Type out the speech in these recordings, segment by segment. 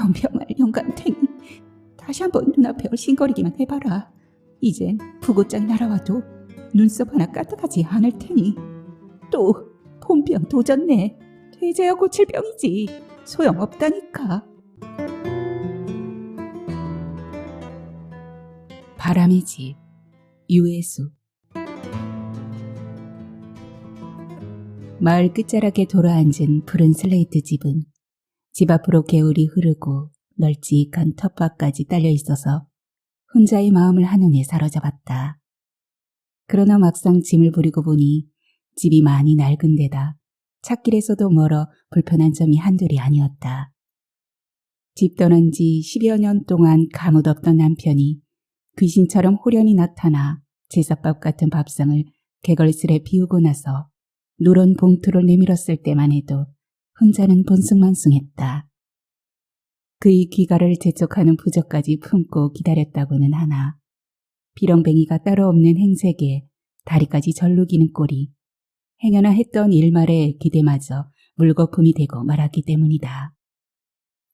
연병할 영감탱이. 다시 한번 눈앞에 얼씬거리기만 해봐라. 이젠 부고장이 날아와도 눈썹 하나 까딱하지 않을 테니. 또 폰병 도졌네. 돼지야 고칠 병이지. 소용없다니까. 바람의 집, 유해수. 마을 끝자락에 돌아앉은 푸른 슬레이트 집은 집 앞으로 개울이 흐르고 널찍한 텃밭까지 딸려 있어서 혼자의 마음을 한눈에 사로잡았다. 그러나 막상 짐을 부리고 보니 집이 많이 낡은 데다 찾길에서도 멀어 불편한 점이 한둘이 아니었다. 집 떠난 지 10여 년 동안 가뭇 없던 남편이 귀신처럼 호련히 나타나 제사밥 같은 밥상을 개걸스레 비우고 나서 누런 봉투를 내밀었을 때만 해도 혼자는 본숭만숭했다. 그의 귀가를 재촉하는 부적까지 품고 기다렸다고는 하나 비렁뱅이가 따로 없는 행색에 다리까지 절룩이는 꼴이 행여나 했던 일말의 기대마저 물거품이 되고 말았기 때문이다.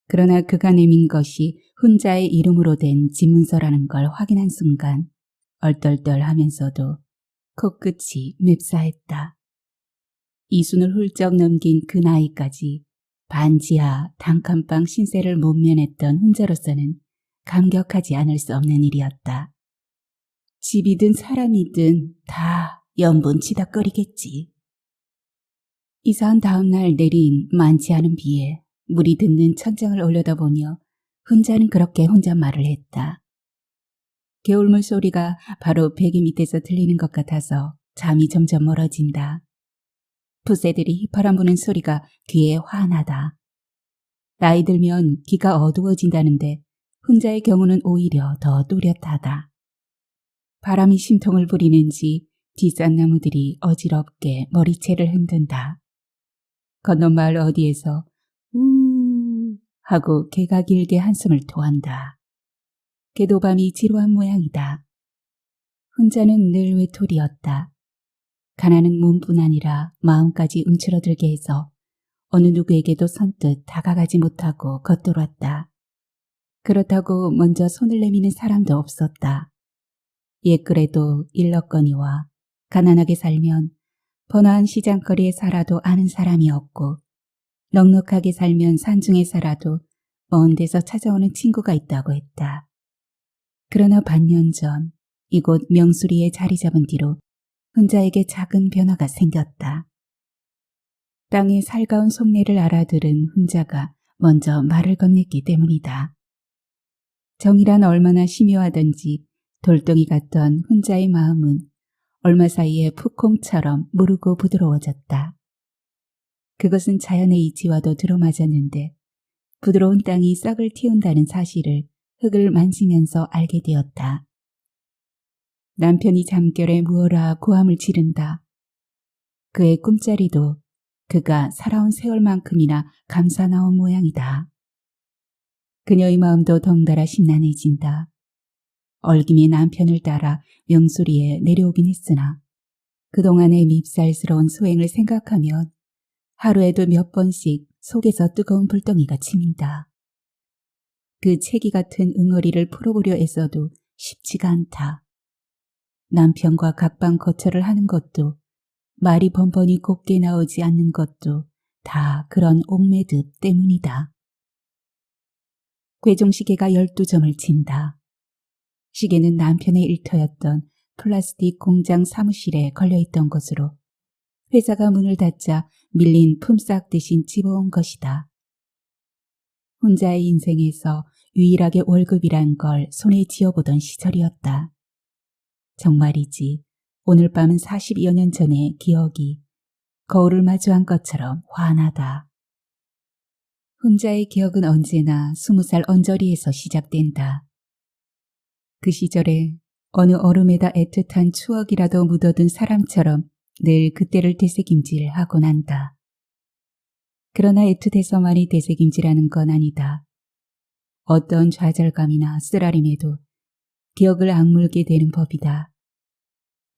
그러나 그가 내민 것이 혼자의 이름으로 된 집문서라는 걸 확인한 순간 얼떨떨하면서도 코끝이 맵싸했다. 이순을 훌쩍 넘긴 그 나이까지 반지하 단칸방 신세를 못 면했던 혼자로서는 감격하지 않을 수 없는 일이었다. 집이든 사람이든 다 연분치다거리겠지. 이사한 다음 날 내린 많지 않은 비에 물이 듣는 천장을 올려다보며 혼자는 그렇게 혼잣말을 했다. 개울물 소리가 바로 베개 밑에서 들리는 것 같아서 잠이 점점 멀어진다. 푸새들이 휘파람 부는 소리가 귀에 환하다. 나이 들면 귀가 어두워진다는데 혼자의 경우는 오히려 더 뚜렷하다. 바람이 심통을 부리는지 뒷산 나무들이 어지럽게 머리채를 흔든다. 건넌 마을 어디에서 우 하고 개가 길게 한숨을 토한다. 개도 밤이 지루한 모양이다. 혼자는 늘 외톨이였다. 가난은 몸뿐 아니라 마음까지 움츠러들게 해서 어느 누구에게도 선뜻 다가가지 못하고 겉돌았다. 그렇다고 먼저 손을 내미는 사람도 없었다. 옛그래도 일렀거니와 가난하게 살면 번화한 시장거리에 살아도 아는 사람이 없고 넉넉하게 살면 산중에 살아도 먼 데서 찾아오는 친구가 있다고 했다. 그러나 반년 전 이곳 명수리에 자리 잡은 뒤로 혼자에게 작은 변화가 생겼다. 땅의 살가운 속내를 알아들은 혼자가 먼저 말을 건넸기 때문이다. 정이란 얼마나 심오하던지 돌덩이 같던 혼자의 마음은 얼마 사이에 풋콩처럼 무르고 부드러워졌다. 그것은 자연의 이치와도 들어맞았는데 부드러운 땅이 싹을 틔운다는 사실을 흙을 만지면서 알게 되었다. 남편이 잠결에 무어라 고함을 지른다. 그의 꿈자리도 그가 살아온 세월만큼이나 감싸나온 모양이다. 그녀의 마음도 덩달아 심란해진다. 얼김에 남편을 따라 명수리에 내려오긴 했으나 그동안의 밉살스러운 소행을 생각하면 하루에도 몇 번씩 속에서 뜨거운 불덩이가 칩니다. 그 채기 같은 응어리를 풀어보려 애써도 쉽지가 않다. 남편과 각방 거처를 하는 것도 말이 번번이 곱게 나오지 않는 것도 다 그런 옥매듭 때문이다. 궤종시계가 12점을 친다. 시계는 남편의 일터였던 플라스틱 공장 사무실에 걸려있던 것으로 회사가 문을 닫자 밀린 품삯 대신 집어온 것이다. 혼자의 인생에서 유일하게 월급이란 걸 손에 쥐어보던 시절이었다. 정말이지 오늘 밤은 40여 년 전의 기억이 거울을 마주한 것처럼 환하다. 혼자의 기억은 언제나 20살 언저리에서 시작된다. 그 시절에 어느 얼음에다 애틋한 추억이라도 묻어둔 사람처럼 늘 그때를 되새김질하곤 한다. 그러나 애틋해서만이 되새김질하는 건 아니다. 어떤 좌절감이나 쓰라림에도 기억을 악물게 되는 법이다.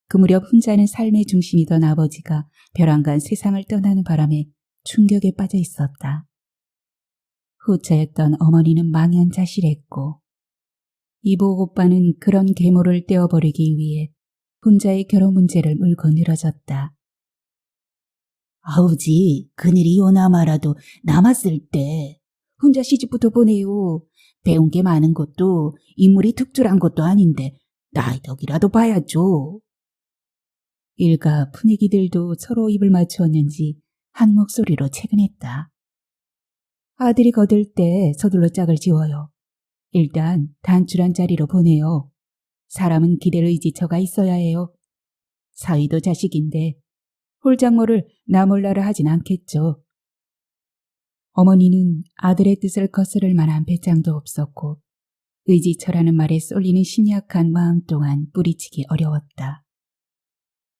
그 무렵 혼자는 삶의 중심이던 아버지가 벼랑간 세상을 떠나는 바람에 충격에 빠져 있었다. 후처였던 어머니는 망연자실했고 이복 오빠는 그런 계모를 떼어버리기 위해 혼자의 결혼 문제를 물고 늘어졌다. 아우지, 그늘이 요나 마라도 남았을 때 혼자 시집부터 보내요. 배운 게 많은 것도 인물이 특출한 것도 아닌데 나이 덕이라도 봐야죠. 일가 푸니기들도 서로 입을 맞추었는지 한 목소리로 채근했다. 아들이 거들 때 서둘러 짝을 지워요. 일단 단출한 자리로 보내요. 사람은 기댈 의지처가 있어야 해요. 사위도 자식인데 홀장모를 나 몰라라 하진 않겠죠. 어머니는 아들의 뜻을 거스를 만한 배짱도 없었고 의지처라는 말에 쏠리는 심약한 마음 또한 뿌리치기 어려웠다.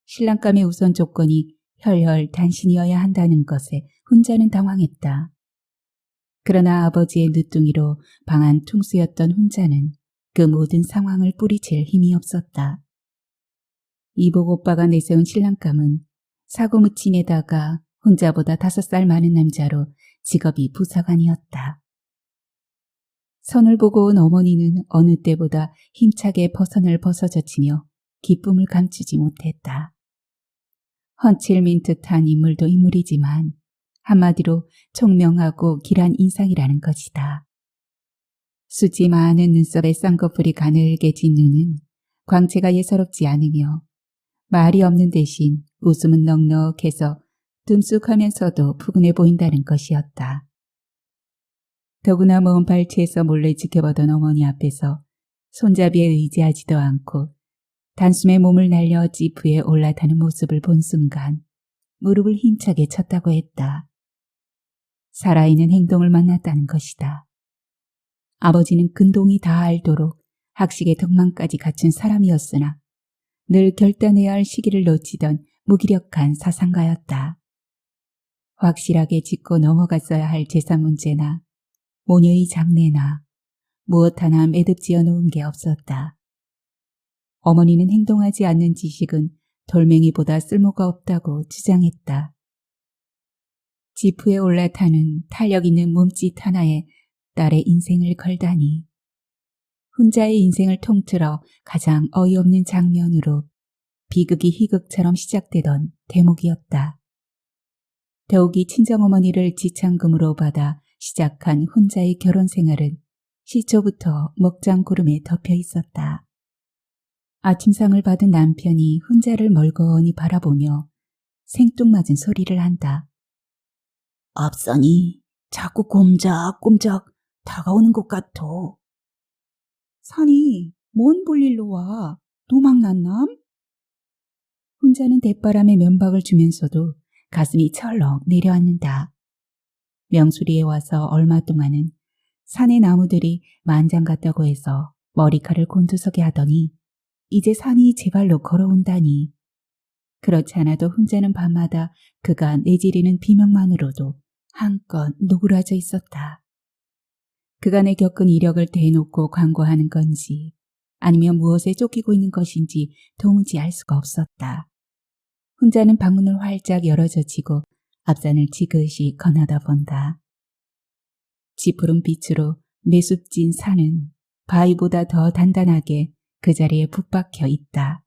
신랑감의 우선 조건이 혈혈 단신이어야 한다는 것에 혼자는 당황했다. 그러나 아버지의 늦둥이로 방한 퉁수였던 혼자는 그 모든 상황을 뿌리칠 힘이 없었다. 이복 오빠가 내세운 신랑감은 사고무친에다가 혼자보다 5살 많은 남자로 직업이 부사관이었다. 선을 보고 온 어머니는 어느 때보다 힘차게 버선을 벗어젖히며 기쁨을 감추지 못했다. 헌칠민 듯한 인물도 인물이지만 한마디로 총명하고 길한 인상이라는 것이다. 수지 많은 눈썹에 쌍꺼풀이 가늘게 진 눈은 광채가 예사롭지 않으며 말이 없는 대신 웃음은 넉넉해서 듬숙하면서도 푸근해 보인다는 것이었다. 더구나 먼 발치에서 몰래 지켜보던 어머니 앞에서 손잡이에 의지하지도 않고 단숨에 몸을 날려 지프에 올라타는 모습을 본 순간 무릎을 힘차게 쳤다고 했다. 살아있는 행동을 만났다는 것이다. 아버지는 근동이 다 알도록 학식의 덕망까지 갖춘 사람이었으나 늘 결단해야 할 시기를 놓치던 무기력한 사상가였다. 확실하게 짚고 넘어갔어야 할 재산 문제나 모녀의 장래나 무엇 하나 매듭지어 놓은 게 없었다. 어머니는 행동하지 않는 지식은 돌멩이보다 쓸모가 없다고 주장했다. 지프에 올라타는 탄력 있는 몸짓 하나에 딸의 인생을 걸다니. 혼자의 인생을 통틀어 가장 어이없는 장면으로 비극이 희극처럼 시작되던 대목이었다. 더욱이 친정어머니를 지창금으로 받아 시작한 혼자의 결혼 생활은 시초부터 먹장구름에 덮여 있었다. 아침상을 받은 남편이 혼자를 멀거니 바라보며 생뚱맞은 소리를 한다. 앞산이 자꾸 꼼짝꼼짝 다가오는 것 같아. 산이 뭔 볼일로 와? 도망났남? 혼자는 대바람에 면박을 주면서도 가슴이 철렁 내려앉는다. 명수리에 와서 얼마 동안은 산의 나무들이 만장 같다고 해서 머리칼을 곤두서게 하더니 이제 산이 제 발로 걸어온다니. 그렇지 않아도 혼자는 밤마다 그가 내지르는 비명만으로도 한껏 노그라져 있었다. 그간에 겪은 이력을 대놓고 광고하는 건지 아니면 무엇에 쫓기고 있는 것인지 도무지 알 수가 없었다. 혼자는 방문을 활짝 열어젖히고 앞산을 지그시 건너다 본다. 지푸른 빛으로 매습진 산은 바위보다 더 단단하게 그 자리에 붙박혀 있다.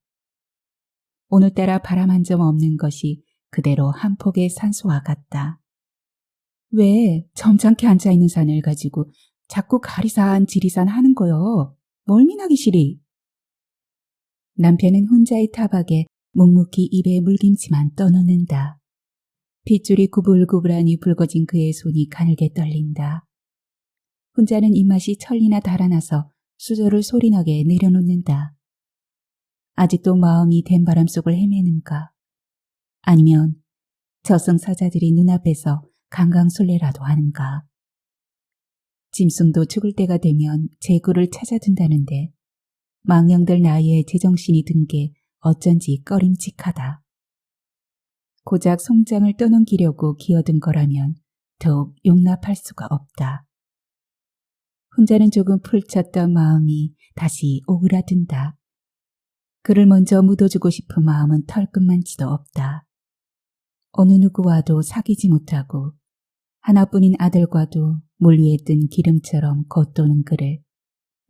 오늘따라 바람 한 점 없는 것이 그대로 한 폭의 산소와 같다. 왜 점잖게 앉아있는 산을 가지고 자꾸 가리산 지리산 하는 거요? 멀미나기 싫이. 남편은 혼자의 타박에 묵묵히 입에 물김치만 떠넣는다. 핏줄이 구불구불하니 붉어진 그의 손이 가늘게 떨린다. 혼자는 입맛이 천리나 달아나서 수저를 소리나게 내려놓는다. 아직도 마음이 된바람 속을 헤매는가? 아니면 저승사자들이 눈앞에서 강강술래라도 하는가? 짐승도 죽을 때가 되면 제구를 찾아둔다는데 망령들 나이에 제정신이 든 게 어쩐지 꺼림칙하다. 고작 송장을 떠넘기려고 기어든 거라면 더욱 용납할 수가 없다. 혼자는 조금 풀쳤던 마음이 다시 오그라든다. 그를 먼저 묻어주고 싶은 마음은 털끝만치도 없다. 어느 누구와도 사귀지 못하고 하나뿐인 아들과도 물 위에 뜬 기름처럼 겉도는 그를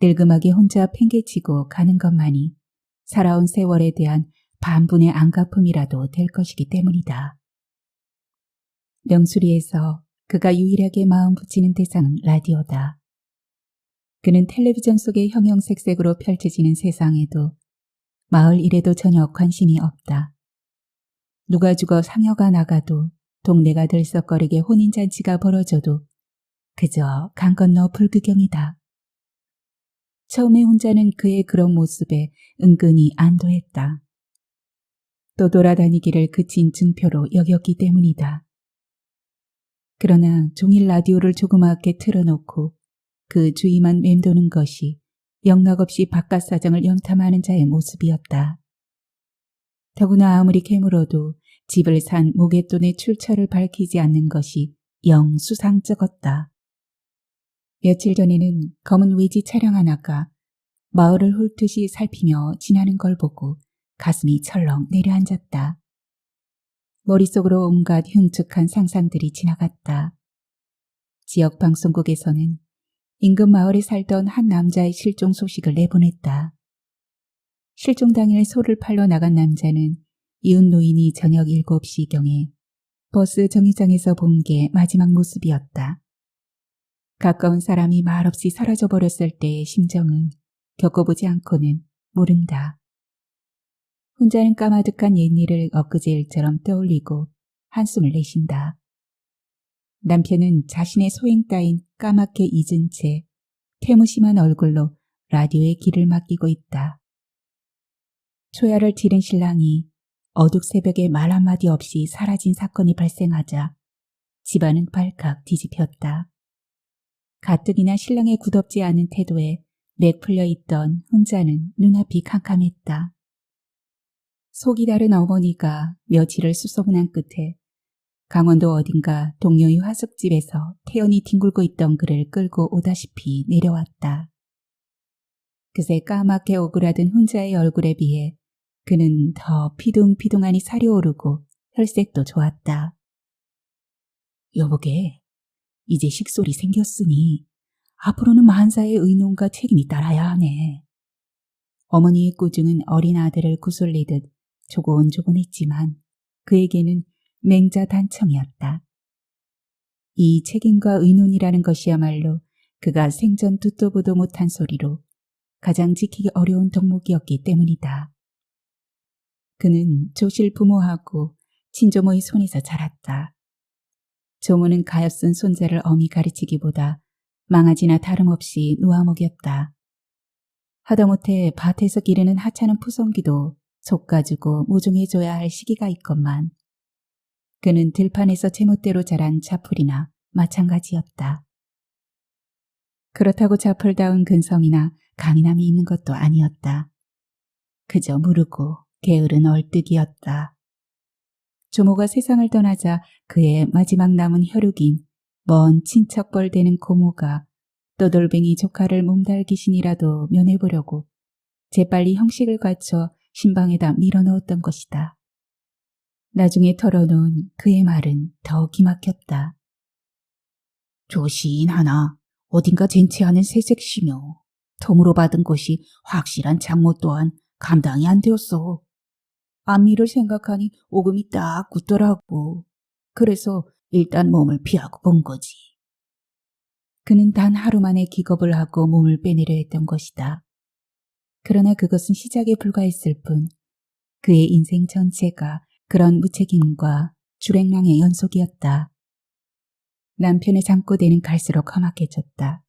늙음하게 혼자 팽개치고 가는 것만이 살아온 세월에 대한 반분의 안갚음이라도 될 것이기 때문이다. 명수리에서 그가 유일하게 마음 붙이는 대상은 라디오다. 그는 텔레비전 속의 형형색색으로 펼쳐지는 세상에도 마을 일에도 전혀 관심이 없다. 누가 죽어 상여가 나가도 동네가 들썩거리게 혼인잔치가 벌어져도 그저 강 건너 불구경이다. 처음에 혼자는 그의 그런 모습에 은근히 안도했다. 또 돌아다니기를 그친 증표로 여겼기 때문이다. 그러나 종일 라디오를 조그맣게 틀어놓고 그 주위만 맴도는 것이 영락없이 바깥 사정을 염탐하는 자의 모습이었다. 더구나 아무리 캐물어도 집을 산 모갯돈의 출처를 밝히지 않는 것이 영 수상쩍었다. 며칠 전에는 검은 외지 차량 하나가 마을을 훑듯이 살피며 지나는 걸 보고 가슴이 철렁 내려앉았다. 머릿속으로 온갖 흉측한 상상들이 지나갔다. 지역 방송국에서는 인근 마을에 살던 한 남자의 실종 소식을 내보냈다. 실종 당일 소를 팔러 나간 남자는 이웃 노인이 저녁 7시경에 버스 정류장에서 본 게 마지막 모습이었다. 가까운 사람이 말없이 사라져버렸을 때의 심정은 겪어보지 않고는 모른다. 혼자는 까마득한 옛일을 엊그제 일처럼 떠올리고 한숨을 내쉰다. 남편은 자신의 소행 따윈 까맣게 잊은 채 퇴무심한 얼굴로 라디오에 귀를 맡기고 있다. 초야를 지른 신랑이 어둑 새벽에 말 한마디 없이 사라진 사건이 발생하자 집안은 발칵 뒤집혔다. 가뜩이나 신랑의 굳없지 않은 태도에 맥 풀려 있던 혼자는 눈앞이 캄캄했다. 속이 다른 어머니가 며칠을 수소문한 끝에 강원도 어딘가 동료의 화숙집에서 태연히 뒹굴고 있던 그를 끌고 오다시피 내려왔다. 그새 까맣게 오그라든 혼자의 얼굴에 비해 그는 더 피둥피둥하니 살이 오르고 혈색도 좋았다. 여보게, 이제 식솔이 생겼으니 앞으로는 만사의 의논과 책임이 따라야 하네. 어머니의 꾸중은 어린 아들을 구슬리듯 조곤조곤했지만 그에게는 맹자단청이었다. 이 책임과 의논이라는 것이야말로 그가 생전 듣도 보도 못한 소리로 가장 지키기 어려운 덕목이었기 때문이다. 그는 조실 부모하고 친조모의 손에서 자랐다. 조모는 가엾은 손자를 엄히 가르치기보다 망아지나 다름없이 놓아먹였다. 하다못해 밭에서 기르는 하찮은 푸성기도 솎아주고 모종해줘야 할 시기가 있건만 그는 들판에서 제멋대로 자란 자풀이나 마찬가지였다. 그렇다고 자풀다운 근성이나 강인함이 있는 것도 아니었다. 그저 무르고 게으른 얼뜨기였다. 조모가 세상을 떠나자 그의 마지막 남은 혈육인 먼 친척벌 되는 고모가 떠돌뱅이 조카를 몸달귀신이라도 면해보려고 재빨리 형식을 갖춰 신방에다 밀어넣었던 것이다. 나중에 털어놓은 그의 말은 더 기막혔다. 조신하나 어딘가 젠치하는 새색시며 덤으로 받은 것이 확실한 장모 또한 감당이 안 되었어. 앞일을 생각하니 오금이 딱 굳더라고. 그래서 일단 몸을 피하고 본 거지. 그는 단 하루 만에 기겁을 하고 몸을 빼내려 했던 것이다. 그러나 그것은 시작에 불과했을 뿐 그의 인생 전체가 그런 무책임과 주랭랑의 연속이었다. 남편의 잠꼬대는 갈수록 험악해졌다.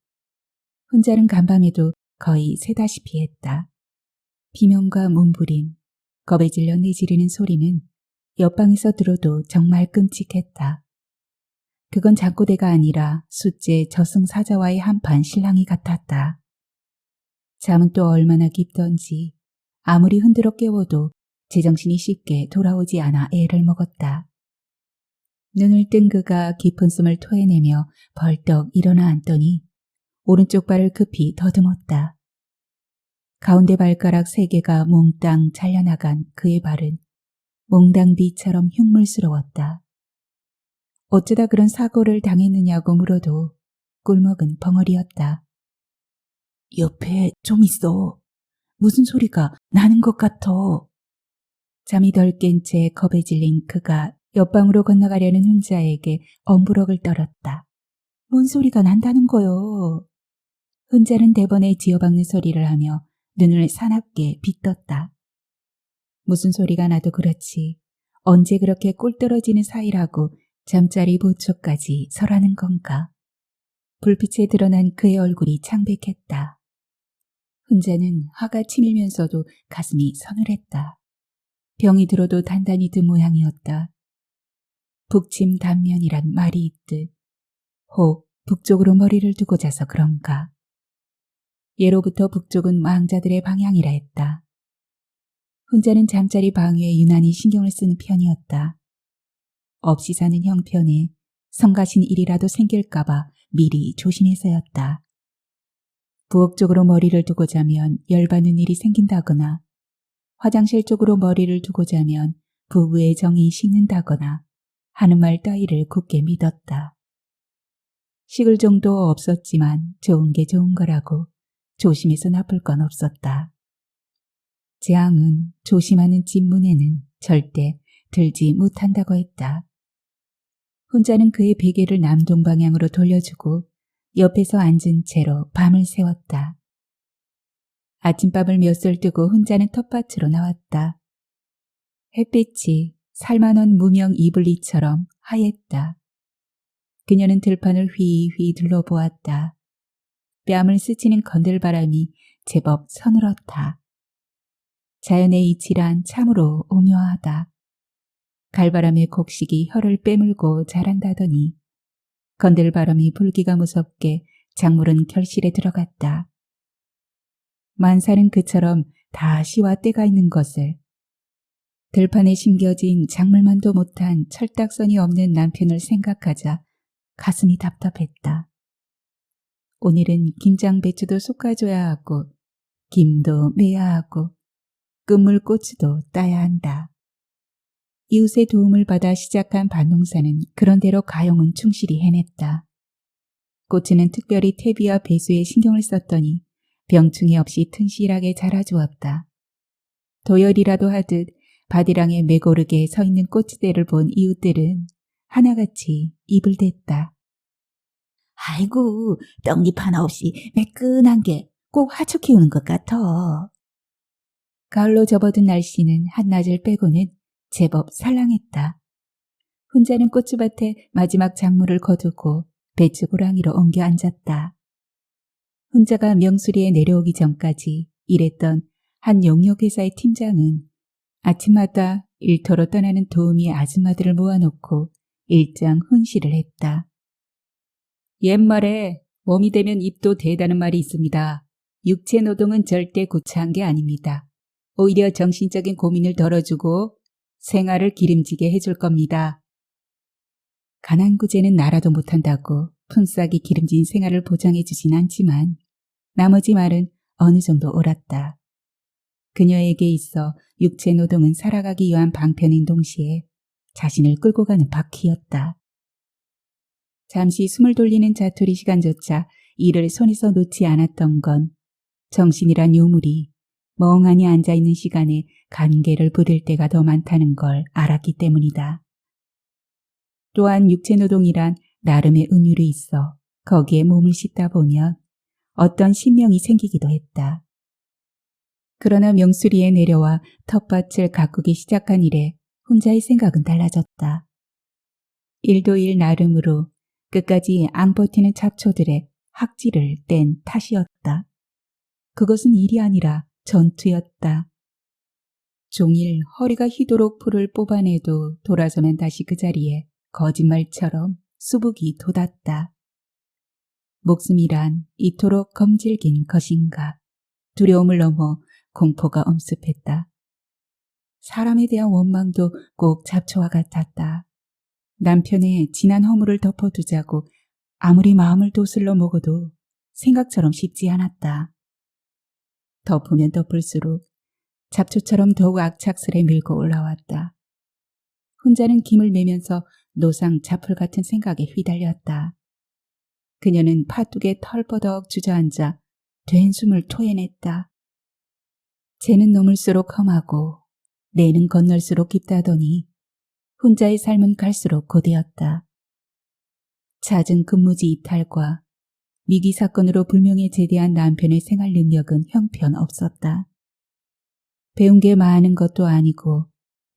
혼자는 간밤에도 거의 새다시피 했다. 비명과 몸부림, 겁에 질려 내지르는 소리는 옆방에서 들어도 정말 끔찍했다. 그건 잠꼬대가 아니라 숫제 저승사자와의 한판 실랑이 같았다. 잠은 또 얼마나 깊던지 아무리 흔들어 깨워도 제정신이 쉽게 돌아오지 않아 애를 먹었다. 눈을 뜬 그가 깊은 숨을 토해내며 벌떡 일어나 앉더니 오른쪽 발을 급히 더듬었다. 가운데 발가락 3개가 몽땅 잘려나간 그의 발은 몽당비처럼 흉물스러웠다. 어쩌다 그런 사고를 당했느냐고 물어도 꿀먹은 벙어리였다. 옆에 좀 있어. 무슨 소리가 나는 것 같아. 잠이 덜 깬 채 겁에 질린 그가 옆방으로 건너가려는 훈자에게 엄부럭을 떨었다. 뭔 소리가 난다는 거요. 훈자는 대번에 지어박는 소리를 하며 눈을 사납게 빗떴다. 무슨 소리가 나도 그렇지. 언제 그렇게 꿀 떨어지는 사이라고 잠자리 보초까지 설하는 건가. 불빛에 드러난 그의 얼굴이 창백했다. 훈자는 화가 치밀면서도 가슴이 서늘했다. 병이 들어도 단단히 든 모양이었다. 북침 단면이란 말이 있듯 혹 북쪽으로 머리를 두고 자서 그런가. 예로부터 북쪽은 망자들의 방향이라 했다. 훈자는 잠자리 방위에 유난히 신경을 쓰는 편이었다. 없이 사는 형편에 성가신 일이라도 생길까봐 미리 조심해서였다. 부엌 쪽으로 머리를 두고 자면 열받는 일이 생긴다거나 화장실 쪽으로 머리를 두고 자면 부부의 정이 식는다거나 하는 말 따위를 굳게 믿었다. 식을 정도 없었지만 좋은 게 좋은 거라고 조심해서 나쁠 건 없었다. 재앙은 조심하는 집 문에는 절대 들지 못한다고 했다. 훈자는 그의 베개를 남동 방향으로 돌려주고 옆에서 앉은 채로 밤을 새웠다. 아침밥을 몇술 뜨고 훈자는 텃밭으로 나왔다. 햇빛이 살만한 무명 이블리처럼 하였다. 그녀는 들판을 휘휘 둘러보았다. 뺨을 스치는 건들바람이 제법 서늘었다. 자연의 이치란 참으로 오묘하다. 갈바람의 곡식이 혀를 빼물고 자란다더니 건들바람이 불기가 무섭게 작물은 결실에 들어갔다. 만사는 그처럼 다 시와 때가 있는 것을 들판에 심겨진 작물만도 못한 철딱선이 없는 남편을 생각하자 가슴이 답답했다. 오늘은 김장배추도 솎아줘야 하고 김도 매야 하고 끝물고추도 따야 한다. 이웃의 도움을 받아 시작한 밭농사는 그런대로 가용은 충실히 해냈다. 고추는 특별히 퇴비와 배수에 신경을 썼더니 병충해 없이 튼실하게 자라주었다. 도열이라도 하듯 바디랑에 매고르게 서 있는 고추대를 본 이웃들은 하나같이 입을 댔다. 아이고, 떡잎 하나 없이 매끈한 게 꼭 하초 키우는 것 같아. 가을로 접어든 날씨는 한낮을 빼고는 제법 살랑했다. 훈자는 고추밭에 마지막 작물을 거두고 배추고랑이로 옮겨 앉았다. 훈자가 명수리에 내려오기 전까지 일했던 한 용역회사의 팀장은 아침마다 일터로 떠나는 도우미 아줌마들을 모아놓고 일장 훈시를 했다. 옛말에 몸이 되면 입도 되다는 말이 있습니다. 육체 노동은 절대 구차한 게 아닙니다. 오히려 정신적인 고민을 덜어주고 생활을 기름지게 해줄 겁니다. 가난구제는 나라도 못한다고 품삯이 기름진 생활을 보장해주진 않지만 나머지 말은 어느 정도 옳았다. 그녀에게 있어 육체 노동은 살아가기 위한 방편인 동시에 자신을 끌고 가는 바퀴였다. 잠시 숨을 돌리는 자투리 시간조차 일을 손에서 놓지 않았던 건 정신이란 요물이 멍하니 앉아있는 시간에 간계를 부릴 때가 더 많다는 걸 알았기 때문이다. 또한 육체노동이란 나름의 은율이 있어 거기에 몸을 싣다 보면 어떤 신명이 생기기도 했다. 그러나 명수리에 내려와 텃밭을 가꾸기 시작한 이래 혼자의 생각은 달라졌다. 일도 일 나름으로 끝까지 안 버티는 잡초들의 학지를 뗀 탓이었다. 그것은 일이 아니라 전투였다. 종일 허리가 휘도록 풀을 뽑아내도 돌아서면 다시 그 자리에 거짓말처럼 수북이 돋았다. 목숨이란 이토록 검질긴 것인가. 두려움을 넘어 공포가 엄습했다. 사람에 대한 원망도 꼭 잡초와 같았다. 남편의 진한 허물을 덮어두자고 아무리 마음을 도슬러 먹어도 생각처럼 쉽지 않았다. 덮으면 덮을수록 잡초처럼 더욱 악착스레 밀고 올라왔다. 혼자는 김을 매면서 노상 자풀 같은 생각에 휘달렸다. 그녀는 파뚝에 털버덕 주저앉아 된 숨을 토해냈다. 쟤는 넘을수록 험하고 내는 건널수록 깊다더니 혼자의 삶은 갈수록 고되었다. 잦은 근무지 이탈과 미기 사건으로 불명예 제대한 남편의 생활 능력은 형편없었다. 배운 게 많은 것도 아니고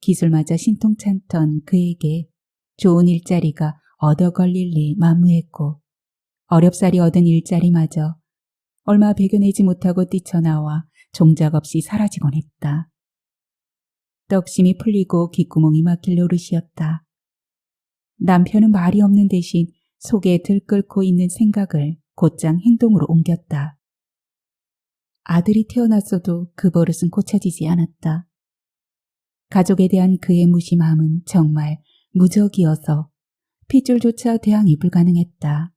기술마저 신통찮던 그에게 좋은 일자리가 얻어 걸릴 리 만무했고 어렵사리 얻은 일자리마저 얼마 배겨내지 못하고 뛰쳐나와 종작 없이 사라지곤 했다. 떡심이 풀리고 귓구멍이 막힐 노릇이었다. 남편은 말이 없는 대신 속에 들끓고 있는 생각을 곧장 행동으로 옮겼다. 아들이 태어났어도 그 버릇은 고쳐지지 않았다. 가족에 대한 그의 무심함은 정말 무적이어서 핏줄조차 대항이 불가능했다.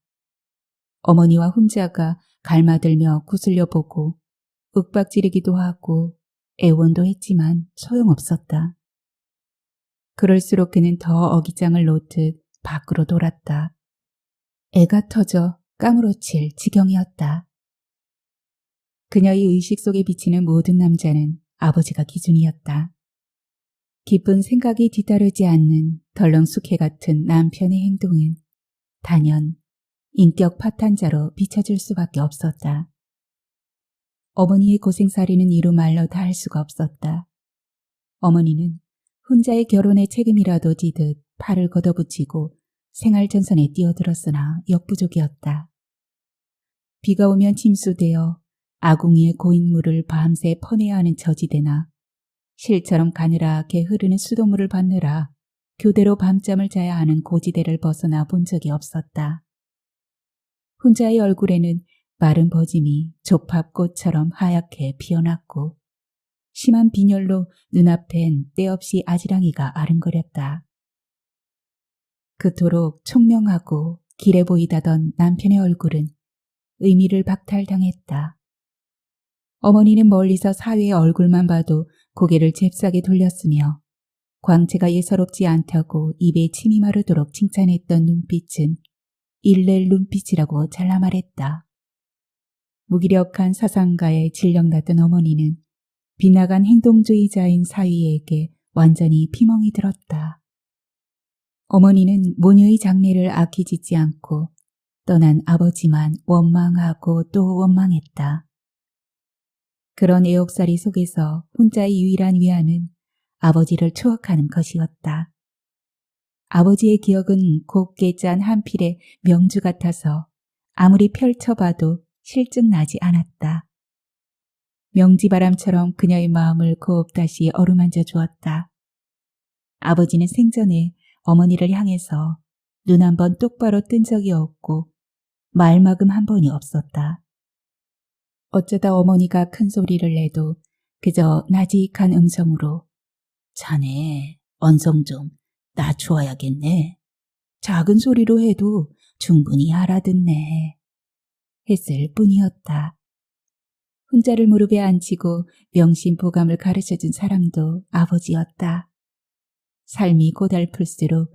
어머니와 혼자가 갈마들며 구슬려 보고 윽박지르기도 하고 애원도 했지만 소용없었다. 그럴수록 그는 더 어기장을 놓듯 밖으로 돌았다. 애가 터져 까무러칠 지경이었다. 그녀의 의식 속에 비치는 모든 남자는 아버지가 기준이었다. 깊은 생각이 뒤따르지 않는 덜렁 숙해 같은 남편의 행동은 단연 인격 파탄자로 비춰질 수밖에 없었다. 어머니의 고생살이는 이루 말로 다 할 수가 없었다. 어머니는 혼자의 결혼의 책임이라도 지듯 팔을 걷어붙이고 생활전선에 뛰어들었으나 역부족이었다. 비가 오면 침수되어 아궁이의 고인물을 밤새 퍼내야 하는 저지대나 실처럼 가늘하게 흐르는 수돗물을 받느라 교대로 밤잠을 자야 하는 고지대를 벗어나 본 적이 없었다. 혼자의 얼굴에는 마른 버짐이 조팝꽃처럼 하얗게 피어났고 심한 빈혈로 눈앞엔 때없이 아지랑이가 아른거렸다. 그토록 총명하고 길해 보이다던 남편의 얼굴은 의미를 박탈당했다. 어머니는 멀리서 사위의 얼굴만 봐도 고개를 잽싸게 돌렸으며 광채가 예사롭지 않다고 입에 침이 마르도록 칭찬했던 눈빛은 일렐 눈빛이라고 잘라 말했다. 무기력한 사상가에 질령났던 어머니는 빗나간 행동주의자인 사위에게 완전히 피멍이 들었다. 어머니는 모녀의 장래를 아끼짓지 않고 떠난 아버지만 원망하고 또 원망했다. 그런 애옥살이 속에서 혼자의 유일한 위안은 아버지를 추억하는 것이었다. 아버지의 기억은 곱게 짠 한 필의 명주 같아서 아무리 펼쳐봐도 실증 나지 않았다. 명지바람처럼 그녀의 마음을 곱다시 어루만져 주었다. 아버지는 생전에 어머니를 향해서 눈 한 번 똑바로 뜬 적이 없고 말막음 한 번이 없었다. 어쩌다 어머니가 큰 소리를 내도 그저 나직한 음성으로 자네 언성 좀 낮추어야겠네. 작은 소리로 해도 충분히 알아듣네. 했을 뿐이었다. 혼자를 무릎에 앉히고 명심보감을 가르쳐준 사람도 아버지였다. 삶이 고달플수록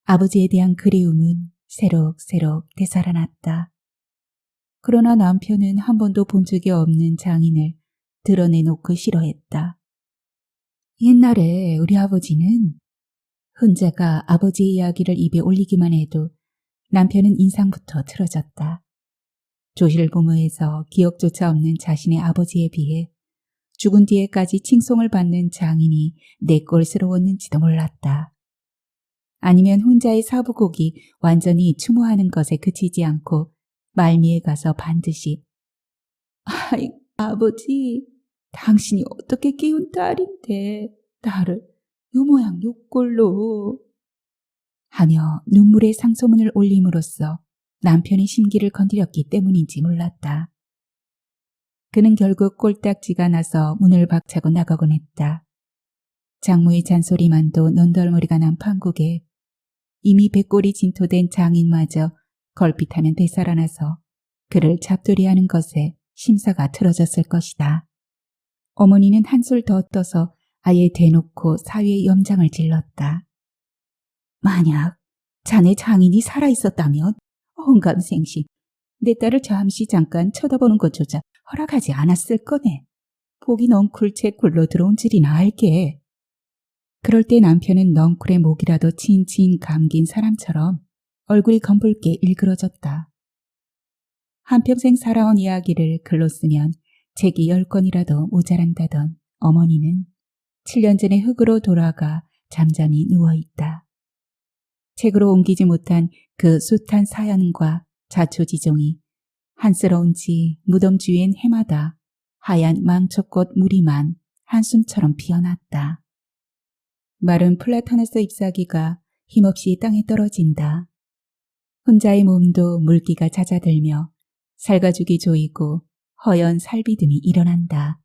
아버지에 대한 그리움은 새록새록 되살아났다. 그러나 남편은 한 번도 본 적이 없는 장인을 드러내놓고 싫어했다. 옛날에 우리 아버지는 혼자가 아버지의 이야기를 입에 올리기만 해도 남편은 인상부터 틀어졌다. 조실부모에서 기억조차 없는 자신의 아버지에 비해 죽은 뒤에까지 칭송을 받는 장인이 내 꼴스러웠는지도 몰랐다. 아니면 혼자의 사부곡이 완전히 추모하는 것에 그치지 않고 말미에 가서 반드시 아이 아버지 당신이 어떻게 키운 딸인데 나를 요 모양 요 꼴로 하며 눈물의 상소문을 올림으로써 남편의 심기를 건드렸기 때문인지 몰랐다. 그는 결국 꼴딱지가 나서 문을 박차고 나가곤 했다. 장모의 잔소리만도 넌덜머리가 난 판국에 이미 백골이 진토된 장인마저 걸핏하면 되살아나서 그를 잡돌이하는 것에 심사가 틀어졌을 것이다. 어머니는 한술 더 떠서 아예 대놓고 사위의 염장을 질렀다. 만약 자네 장인이 살아있었다면 hon감생심 내 딸을 잠깐 쳐다보는 것조차 허락하지 않았을 거네. 복이 넝쿨채 굴러 들어온 줄이나 알게. 그럴 때 남편은 넝쿨의 목이라도 칭칭 감긴 사람처럼 얼굴이 검붉게 일그러졌다. 한평생 살아온 이야기를 글로 쓰면 책이 10권이라도 모자란다던 어머니는 7년 전에 흙으로 돌아가 잠잠히 누워있다. 책으로 옮기지 못한 그 숱한 사연과 자초지종이 한스러운지 무덤 주위엔 해마다 하얀 망초꽃 무리만 한숨처럼 피어났다. 마른 플라타너스 잎사귀가 힘없이 땅에 떨어진다. 혼자의 몸도 물기가 잦아들며 살가죽이 조이고 허연 살비듬이 일어난다.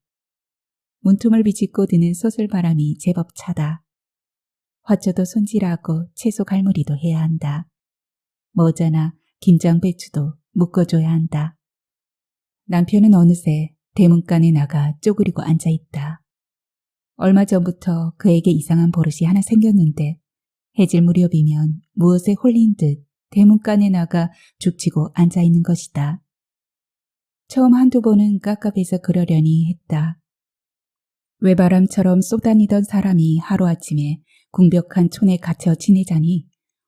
문틈을 비집고 드는 소슬바람이 제법 차다. 화초도 손질하고 채소 갈무리도 해야 한다. 모자나 김장 배추도 묶어줘야 한다. 남편은 어느새 대문간에 나가 쪼그리고 앉아있다. 얼마 전부터 그에게 이상한 버릇이 하나 생겼는데 해질 무렵이면 무엇에 홀린 듯 대문간에 나가 죽치고 앉아있는 것이다. 처음 한두 번은 깝깝해서 그러려니 했다. 외바람처럼 쏟아니던 사람이 하루아침에 궁벽한 촌에 갇혀 지내자니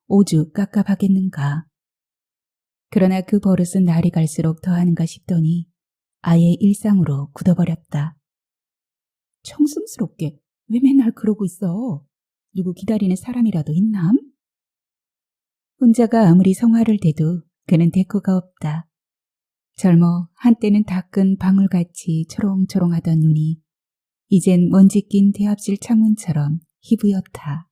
오죽 깝깝하겠는가. 그러나 그 버릇은 날이 갈수록 더하는가 싶더니 아예 일상으로 굳어버렸다. 청승스럽게 왜 맨날 그러고 있어? 누구 기다리는 사람이라도 있남? 혼자가 아무리 성화를 대도 그는 대꾸가 없다. 젊어 한때는 닦은 방울같이 초롱초롱하던 눈이 이젠 먼지 낀 대합실 창문처럼 희부였다.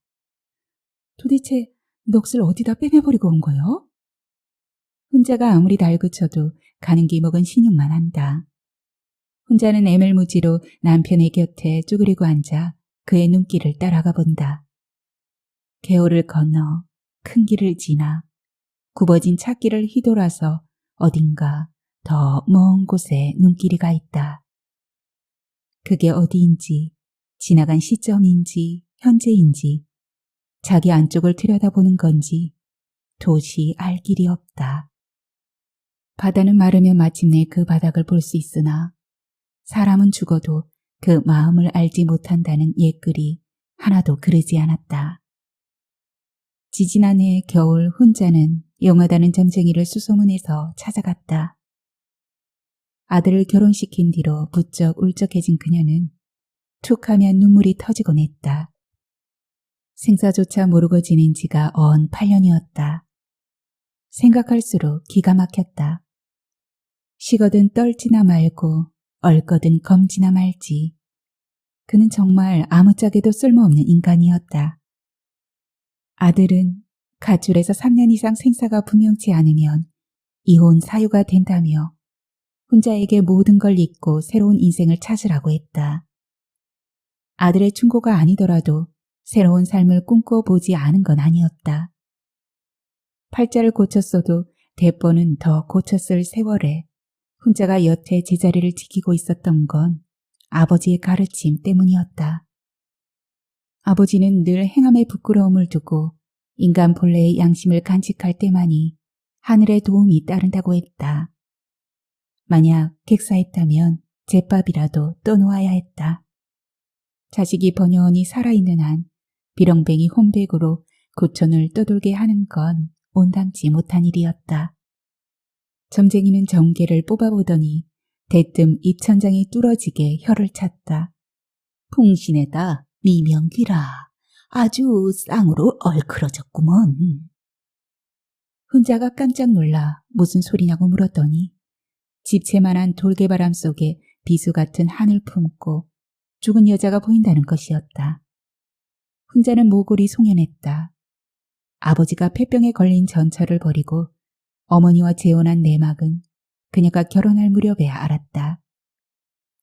도대체 넋을 어디다 빼내버리고 온 거요? 혼자가 아무리 달구쳐도 가는 길목은 신용만 한다. 혼자는 애멜무지로 남편의 곁에 쭈그리고 앉아 그의 눈길을 따라가 본다. 개울을 건너 큰 길을 지나 굽어진 찻길을 휘돌아서 어딘가 더 먼 곳에 눈길이 가 있다. 그게 어디인지, 지나간 시점인지, 현재인지, 자기 안쪽을 들여다보는 건지 도시 알 길이 없다. 바다는 마르면 마침내 그 바닥을 볼 수 있으나 사람은 죽어도 그 마음을 알지 못한다는 옛글이 하나도 그르지 않았다. 지지난해 겨울 혼자는 영하다는 점쟁이를 수소문해서 찾아갔다. 아들을 결혼시킨 뒤로 부쩍 울적해진 그녀는 툭하면 눈물이 터지곤 했다. 생사조차 모르고 지낸 지가 언 8년이었다. 생각할수록 기가 막혔다. 식어든 떨지나 말고 얼거든 검지나 말지. 그는 정말 아무짝에도 쓸모없는 인간이었다. 아들은 가출해서 3년 이상 생사가 분명치 않으면 이혼 사유가 된다며 혼자에게 모든 걸 잊고 새로운 인생을 찾으라고 했다. 아들의 충고가 아니더라도 새로운 삶을 꿈꿔보지 않은 건 아니었다. 팔자를 고쳤어도 대번은 더 고쳤을 세월에 혼자가 여태 제자리를 지키고 있었던 건 아버지의 가르침 때문이었다. 아버지는 늘 행함의 부끄러움을 두고 인간 본래의 양심을 간직할 때만이 하늘의 도움이 따른다고 했다. 만약 객사했다면 제밥이라도 떠놓아야 했다. 자식이 번연히 살아있는 한 비렁뱅이 혼백으로 구촌을 떠돌게 하는 건 온당치 못한 일이었다. 점쟁이는 정계를 뽑아보더니 대뜸 입천장이 뚫어지게 혀를 찼다. 풍신에다 미명귀라. 아주 쌍으로 얼클어졌구먼. 혼자가 깜짝 놀라 무슨 소리냐고 물었더니 집채만한 돌개바람 속에 비수 같은 하늘 품고 죽은 여자가 보인다는 것이었다. 혼자는 모골이 송연했다. 아버지가 폐병에 걸린 전처를 버리고 어머니와 재혼한 내막은 그녀가 결혼할 무렵에 알았다.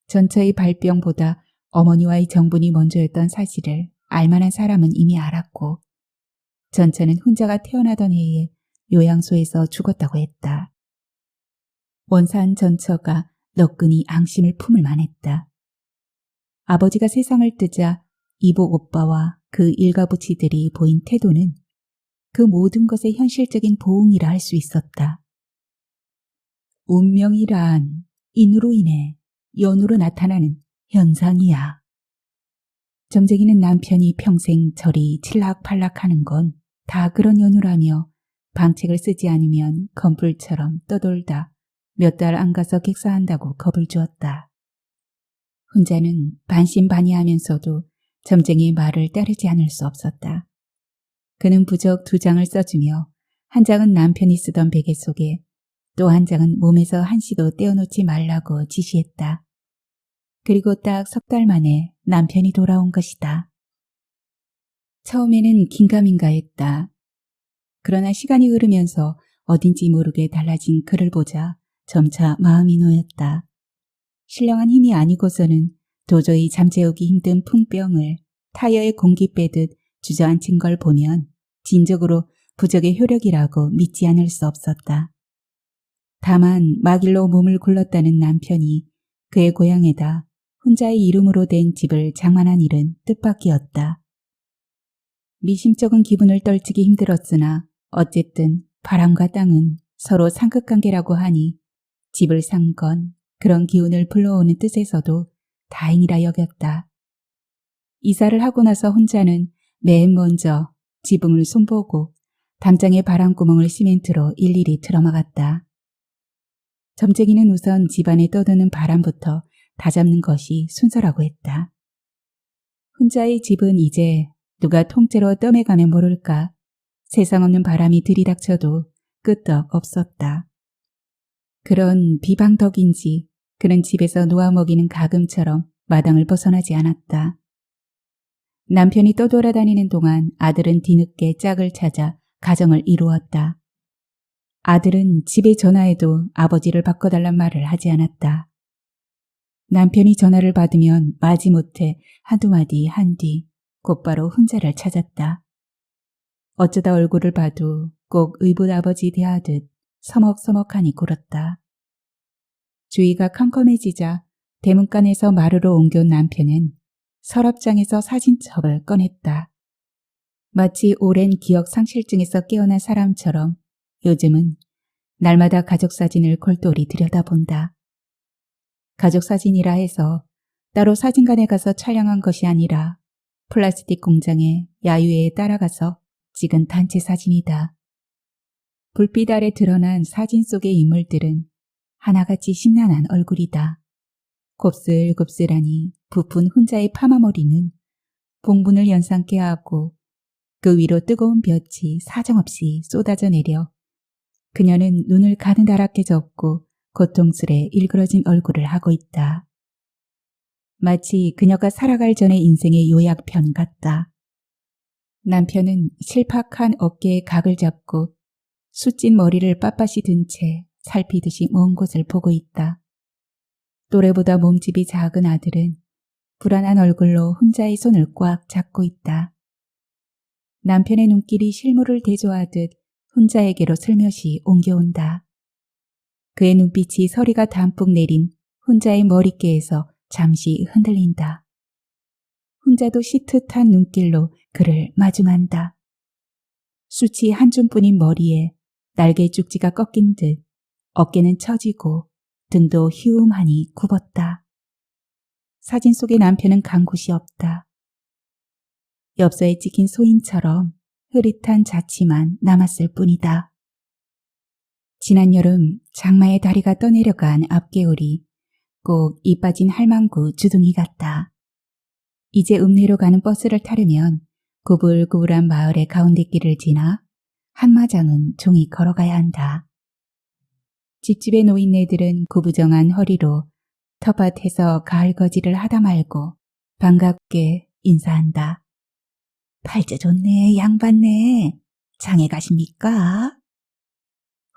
전처의 발병보다 어머니와의 정분이 먼저였던 사실을 알만한 사람은 이미 알았고 전처는 혼자가 태어나던 해에 요양소에서 죽었다고 했다. 원산 전처가 너끈히 앙심을 품을 만했다. 아버지가 세상을 뜨자 이복 오빠와 그 일가부치들이 보인 태도는 그 모든 것의 현실적인 보응이라 할 수 있었다. 운명이란 인으로 인해 연으로 나타나는 현상이야. 점쟁이는 남편이 평생 저리 칠락팔락하는 건 다 그런 연유라며 방책을 쓰지 않으면 건불처럼 떠돌다 몇 달 안 가서 객사한다고 겁을 주었다. 혼자는 반신반의하면서도 점쟁이의 말을 따르지 않을 수 없었다. 그는 부적 2장을 써주며 한 장은 남편이 쓰던 베개 속에 또 한 장은 몸에서 한시도 떼어놓지 말라고 지시했다. 그리고 딱 3달 만에 남편이 돌아온 것이다. 처음에는 긴가민가했다. 그러나 시간이 흐르면서 어딘지 모르게 달라진 그를 보자 점차 마음이 놓였다. 신령한 힘이 아니고서는 도저히 잠재우기 힘든 풍병을 타이어에 공기 빼듯 주저앉힌 걸 보면 진적으로 부적의 효력이라고 믿지 않을 수 없었다. 다만 막일로 몸을 굴렀다는 남편이 그의 고향에다 혼자의 이름으로 된 집을 장만한 일은 뜻밖이었다. 미심쩍은 기분을 떨치기 힘들었으나 어쨌든 바람과 땅은 서로 상극관계라고 하니 집을 산 건 그런 기운을 불러오는 뜻에서도 다행이라 여겼다. 이사를 하고 나서 혼자는 맨 먼저 지붕을 손보고 담장의 바람구멍을 시멘트로 일일이 틀어막았다. 점쟁이는 우선 집안에 떠도는 바람부터 다잡는 것이 순서라고 했다. 혼자의 집은 이제 누가 통째로 떠매가면 모를까 세상 없는 바람이 들이닥쳐도 끄떡 없었다. 그런 비방덕인지 그는 집에서 놓아먹이는 가금처럼 마당을 벗어나지 않았다. 남편이 떠돌아다니는 동안 아들은 뒤늦게 짝을 찾아 가정을 이루었다. 아들은 집에 전화해도 아버지를 바꿔달란 말을 하지 않았다. 남편이 전화를 받으면 마지못해 한두 마디 한 뒤 곧바로 혼자를 찾았다. 어쩌다 얼굴을 봐도 꼭 의붓 아버지 대하듯 서먹서먹하니 굴었다. 주위가 컴컴해지자 대문간에서 마루로 옮겨온 남편은 서랍장에서 사진첩을 꺼냈다. 마치 오랜 기억 상실증에서 깨어난 사람처럼 요즘은 날마다 가족사진을 골똘히 들여다본다. 가족사진이라 해서 따로 사진관에 가서 촬영한 것이 아니라 플라스틱 공장에 야유회에 따라가서 찍은 단체 사진이다. 불빛 아래 드러난 사진 속의 인물들은 하나같이 심란한 얼굴이다. 곱슬곱슬하니 부푼 혼자의 파마머리는 봉분을 연상케 하고 그 위로 뜨거운 볕이 사정없이 쏟아져 내려 그녀는 눈을 가느다랗게 접고 고통스레 일그러진 얼굴을 하고 있다. 마치 그녀가 살아갈 전의 인생의 요약편 같다. 남편은 실팍한 어깨에 각을 잡고 숫진 머리를 빳빳이 든 채 살피듯이 먼 곳을 보고 있다. 또래보다 몸집이 작은 아들은 불안한 얼굴로 혼자의 손을 꽉 잡고 있다. 남편의 눈길이 실물을 대조하듯 혼자에게로 슬며시 옮겨온다. 그의 눈빛이 서리가 담뿍 내린 혼자의 머릿개에서 잠시 흔들린다. 혼자도 시트한 눈길로 그를 마중한다. 숱이 한 줌뿐인 머리에 날개 쭉지가 꺾인 듯 어깨는 처지고 등도 희움하니 굽었다. 사진 속의 남편은 간 곳이 없다. 엽서에 찍힌 소인처럼 흐릿한 자취만 남았을 뿐이다. 지난 여름 장마에 다리가 떠내려간 앞개울이 꼭 이 빠진 할망구 주둥이 같다. 이제 읍내로 가는 버스를 타려면 구불구불한 마을의 가운데길을 지나 한마장은 종이 걸어가야 한다. 집집의 노인네들은 구부정한 허리로 텃밭에서 가을 거지를 하다 말고 반갑게 인사한다. 팔자 좋네, 양반네. 장에 가십니까?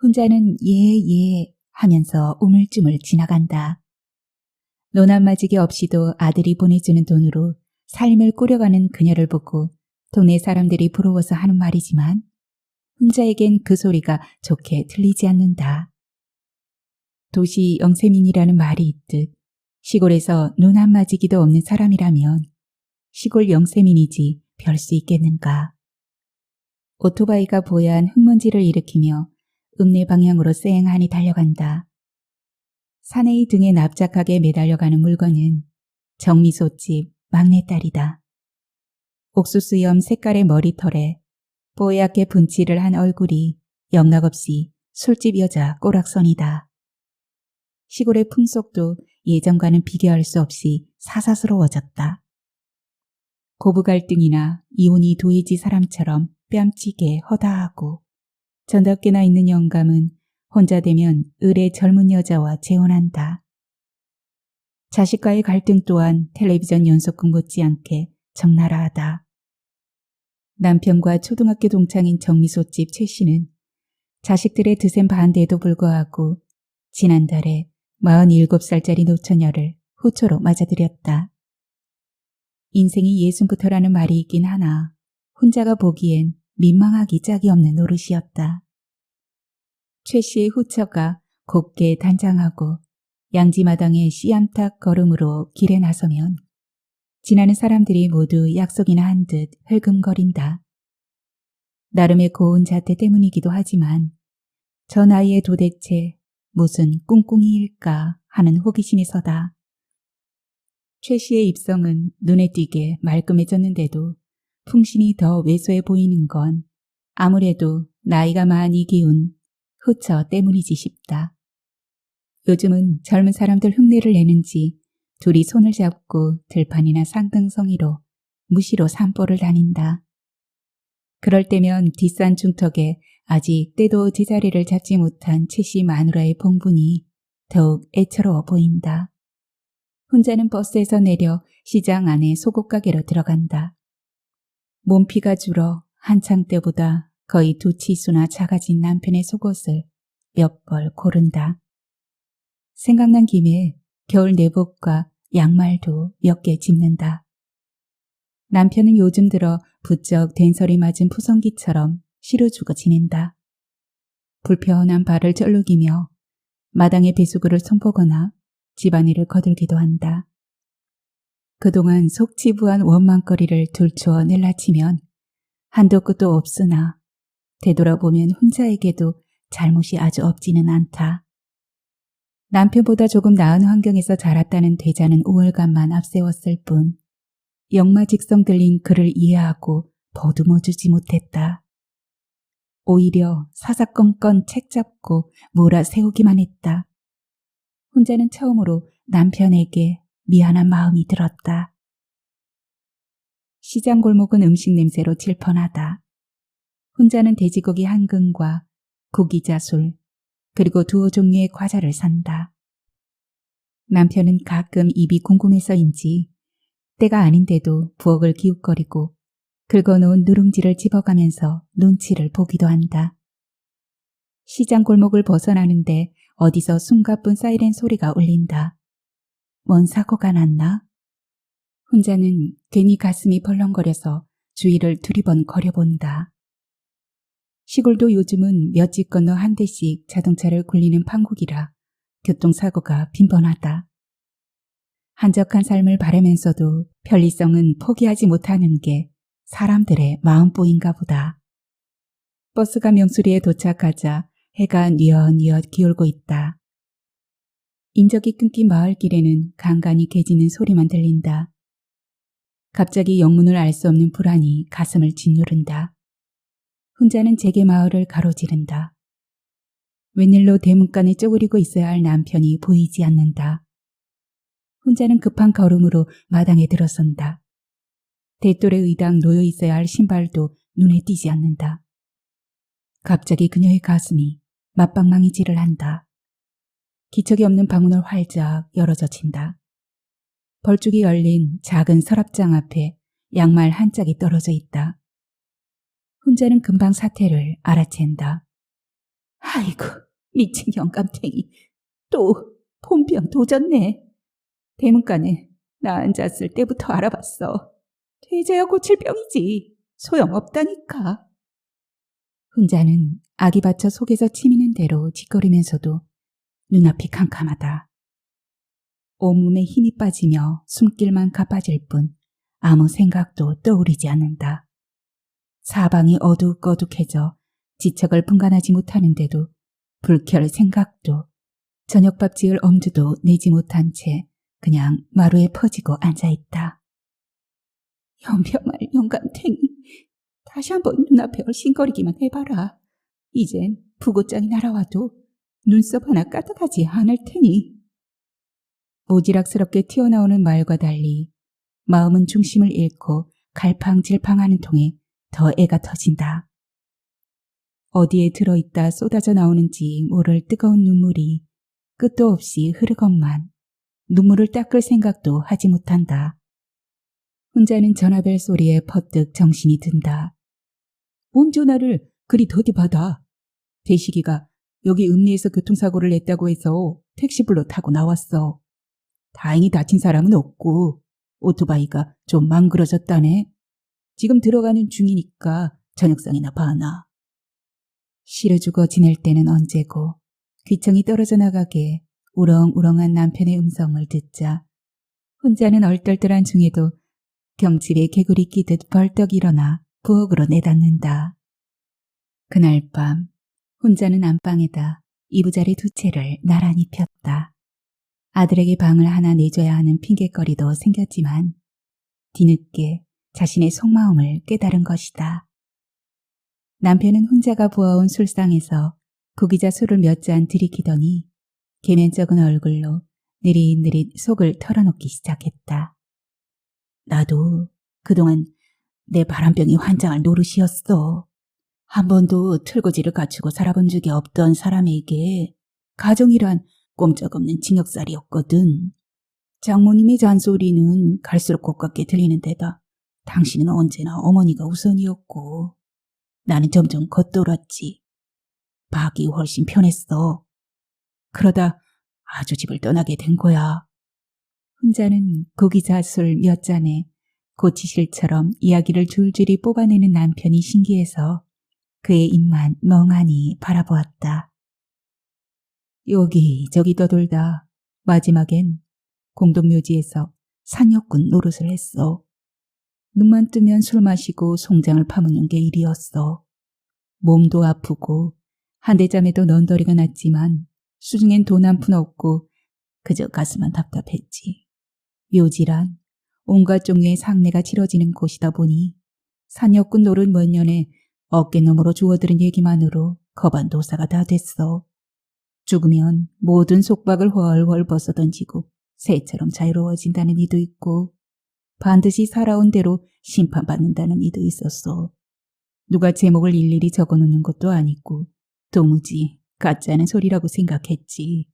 혼자는 예 하면서 우물쭈물 지나간다. 노남맞이기 없이도 아들이 보내주는 돈으로 삶을 꾸려가는 그녀를 보고 동네 사람들이 부러워서 하는 말이지만 혼자에겐 그 소리가 좋게 들리지 않는다. 도시 영세민이라는 말이 있듯 시골에서 눈 한 맞이기도 없는 사람이라면 시골 영세민이지 별 수 있겠는가. 오토바이가 보얀 흙먼지를 일으키며 읍내 방향으로 쌩하니 달려간다. 사내의 등에 납작하게 매달려가는 물건은 정미소집 막내딸이다. 옥수수염 색깔의 머리털에 뽀얗게 분칠을 한 얼굴이 영락없이 술집 여자 꼬락선이다. 시골의 풍속도 예전과는 비교할 수 없이 사사스러워졌다. 고부 갈등이나 이혼이 도해지 사람처럼 뺨치게 허다하고 전덕게 나 있는 영감은 혼자 되면 을의 젊은 여자와 재혼한다. 자식과의 갈등 또한 텔레비전 연속극 못지않게 적나라하다. 남편과 초등학교 동창인 정미소집 최 씨는 자식들의 드센 반대에도 불구하고 지난달에 47살짜리 노처녀를 후초로 맞아들였다. 인생이 예순부터라는 말이 있긴 하나 혼자가 보기엔 민망하기 짝이 없는 노릇이었다. 최 씨의 후처가 곱게 단장하고 양지마당에 씨암탉 걸음으로 길에 나서면 지나는 사람들이 모두 약속이나 한 듯 흘금거린다. 나름의 고운 자태 때문이기도 하지만 저 나이에 도대체 무슨 꿍꿍이일까 하는 호기심이 서다. 최 씨의 입성은 눈에 띄게 말끔해졌는데도 풍신이 더 왜소해 보이는 건 아무래도 나이가 많이 기운 후처 때문이지 싶다. 요즘은 젊은 사람들 흉내를 내는지 둘이 손을 잡고 들판이나 상등성이로 무시로 산보를 다닌다. 그럴 때면 뒷산 중턱에 아직 때도 제자리를 잡지 못한 최 씨 마누라의 봉분이 더욱 애처로워 보인다. 혼자는 버스에서 내려 시장 안에 속옷가게로 들어간다. 몸피가 줄어 한창 때보다 거의 2치수나 작아진 남편의 속옷을 몇 벌 고른다. 생각난 김에 겨울 내복과 양말도 몇 개 짚는다. 남편은 요즘 들어 부쩍 된설이 맞은 푸성기처럼 시루주고 지낸다. 불편한 발을 쩔룩이며 마당의 배수구를 손보거나 집안일을 거들기도 한다. 그동안 속치부한 원망거리를 둘초어 내라치면 한도 끝도 없으나 되돌아보면 혼자에게도 잘못이 아주 없지는 않다. 남편보다 조금 나은 환경에서 자랐다는 되자는 우월감만 앞세웠을 뿐 역마직성 들린 그를 이해하고 보듬어주지 못했다. 오히려 사사건건 책 잡고 몰아세우기만 했다. 혼자는 처음으로 남편에게 미안한 마음이 들었다. 시장 골목은 음식 냄새로 질펀하다. 혼자는 돼지고기 한 근과 구기자술 그리고 2종류의 과자를 산다. 남편은 가끔 입이 궁금해서인지 때가 아닌데도 부엌을 기웃거리고 긁어놓은 누룽지를 집어가면서 눈치를 보기도 한다. 시장 골목을 벗어나는데 어디서 숨가쁜 사이렌 소리가 울린다. 뭔 사고가 났나? 혼자는 괜히 가슴이 벌렁거려서 주위를 두리번 거려본다. 시골도 요즘은 몇 집 건너 한 대씩 자동차를 굴리는 판국이라 교통사고가 빈번하다. 한적한 삶을 바라면서도 편리성은 포기하지 못하는 게 사람들의 마음보인가 보다. 버스가 명수리에 도착하자 해가 뉘엿뉘엿 기울고 있다. 인적이 끊긴 마을길에는 간간히 개짖는 소리만 들린다. 갑자기 영문을 알 수 없는 불안이 가슴을 짓누른다. 혼자는 제게 마을을 가로지른다. 웬일로 대문간에 쪼그리고 있어야 할 남편이 보이지 않는다. 혼자는 급한 걸음으로 마당에 들어선다. 대돌에 의당 놓여 있어야 할 신발도 눈에 띄지 않는다. 갑자기 그녀의 가슴이 맞방망이질을 한다. 기척이 없는 방문을 활짝 열어젖힌다. 벌쭉이 열린 작은 서랍장 앞에 양말 한 짝이 떨어져 있다. 혼자는 금방 사태를 알아챈다. 아이고, 미친 영감탱이. 또 폰병 도졌네. 대문간에 나 앉았을 때부터 알아봤어. 돼지야 고칠 병이지. 소용없다니까. 혼자는 아기 받쳐 속에서 치미는 대로 짓거리면서도 눈앞이 캄캄하다. 온몸에 힘이 빠지며 숨길만 가빠질 뿐 아무 생각도 떠오르지 않는다. 사방이 어둑어둑해져 지척을 분간하지 못하는데도 불켤 생각도 저녁밥 지을 엄두도 내지 못한 채 그냥 마루에 퍼지고 앉아있다. 연병할 영감탱이. 다시 한번 눈앞에 얼씬거리기만 해봐라. 이젠 부고장이 날아와도 눈썹 하나 까딱하지 않을 테니. 오지락스럽게 튀어나오는 말과 달리 마음은 중심을 잃고 갈팡질팡하는 통에 더 애가 터진다. 어디에 들어있다 쏟아져 나오는지 모를 뜨거운 눈물이 끝도 없이 흐르건만 눈물을 닦을 생각도 하지 못한다. 혼자는 전화벨 소리에 퍼뜩 정신이 든다. 뭔 전화를 그리 더디 받아. 대식이가 여기 읍내에서 교통사고를 냈다고 해서 택시 불러 타고 나왔어. 다행히 다친 사람은 없고 오토바이가 좀 망그러졌다네. 지금 들어가는 중이니까 저녁상이나 봐나. 싫어주고 지낼 때는 언제고 귀청이 떨어져 나가게 우렁우렁한 남편의 음성을 듣자 혼자는 얼떨떨한 중에도 경칩에 개구리 끼듯 벌떡 일어나 부엌으로 내닫는다. 그날 밤 혼자는 안방에다 이부자리 2채를 나란히 폈다. 아들에게 방을 하나 내줘야 하는 핑곗거리도 생겼지만 뒤늦게 자신의 속마음을 깨달은 것이다. 남편은 혼자가 부어온 술상에서 구기자 술을 몇 잔 들이키더니 계면적은 얼굴로 느릿느릿 속을 털어놓기 시작했다. 나도 그동안 내 바람병이 환장할 노릇이었어. 한 번도 틀고지를 갖추고 살아본 적이 없던 사람에게 가정이란 꼼짝없는 징역살이었거든. 장모님의 잔소리는 갈수록 고깝게 들리는 데다 당신은 언제나 어머니가 우선이었고 나는 점점 겉돌았지. 박이 훨씬 편했어. 그러다 아주 집을 떠나게 된 거야. 혼자는 구기자 술 몇 잔에 고치실처럼 이야기를 줄줄이 뽑아내는 남편이 신기해서 그의 입만 멍하니 바라보았다. 여기저기 떠돌다 마지막엔 공동묘지에서 산역군 노릇을 했어. 눈만 뜨면 술 마시고 송장을 파묻는 게 일이었어. 몸도 아프고 한대잠에도 넌더리가 났지만 수중엔 돈 한 푼 없고 그저 가슴만 답답했지. 묘지란 온갖 종류의 상례가 치러지는 곳이다 보니 산역군 노릇 몇 년에 어깨너머로 주워들은 얘기만으로 거반도사가 다 됐어. 죽으면 모든 속박을 훨훨 벗어던지고 새처럼 자유로워진다는 이도 있고 반드시 살아온 대로 심판받는다는 이도 있었어. 누가 제목을 일일이 적어놓는 것도 아니고 도무지 가짜는 소리라고 생각했지.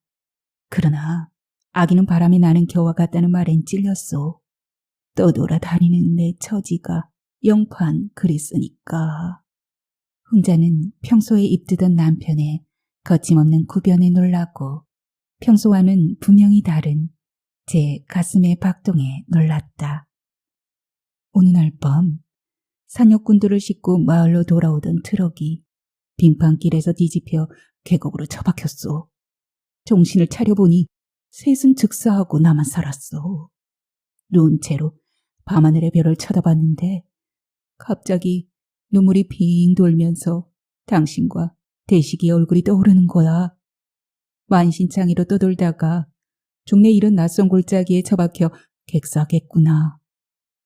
그러나 아기는 바람이 나는 겨와 같다는 말엔 찔렸어. 떠돌아다니는 내 처지가 영판 그랬으니까. 혼자는 평소에 입뜨던 남편의 거침없는 구변에 놀라고 평소와는 분명히 다른 제 가슴의 박동에 놀랐다. 어느 날 밤 산역군들을 싣고 마을로 돌아오던 트럭이 빙판길에서 뒤집혀 계곡으로 처박혔어. 정신을 차려보니 셋은 즉사하고 나만 살았어. 누운 채로 밤하늘의 별을 쳐다봤는데 갑자기 눈물이 빙 돌면서 당신과 대식이의 얼굴이 떠오르는 거야. 만신창이로 떠돌다가 종래 이런 낯선 골짜기에 처박혀 객사겠구나.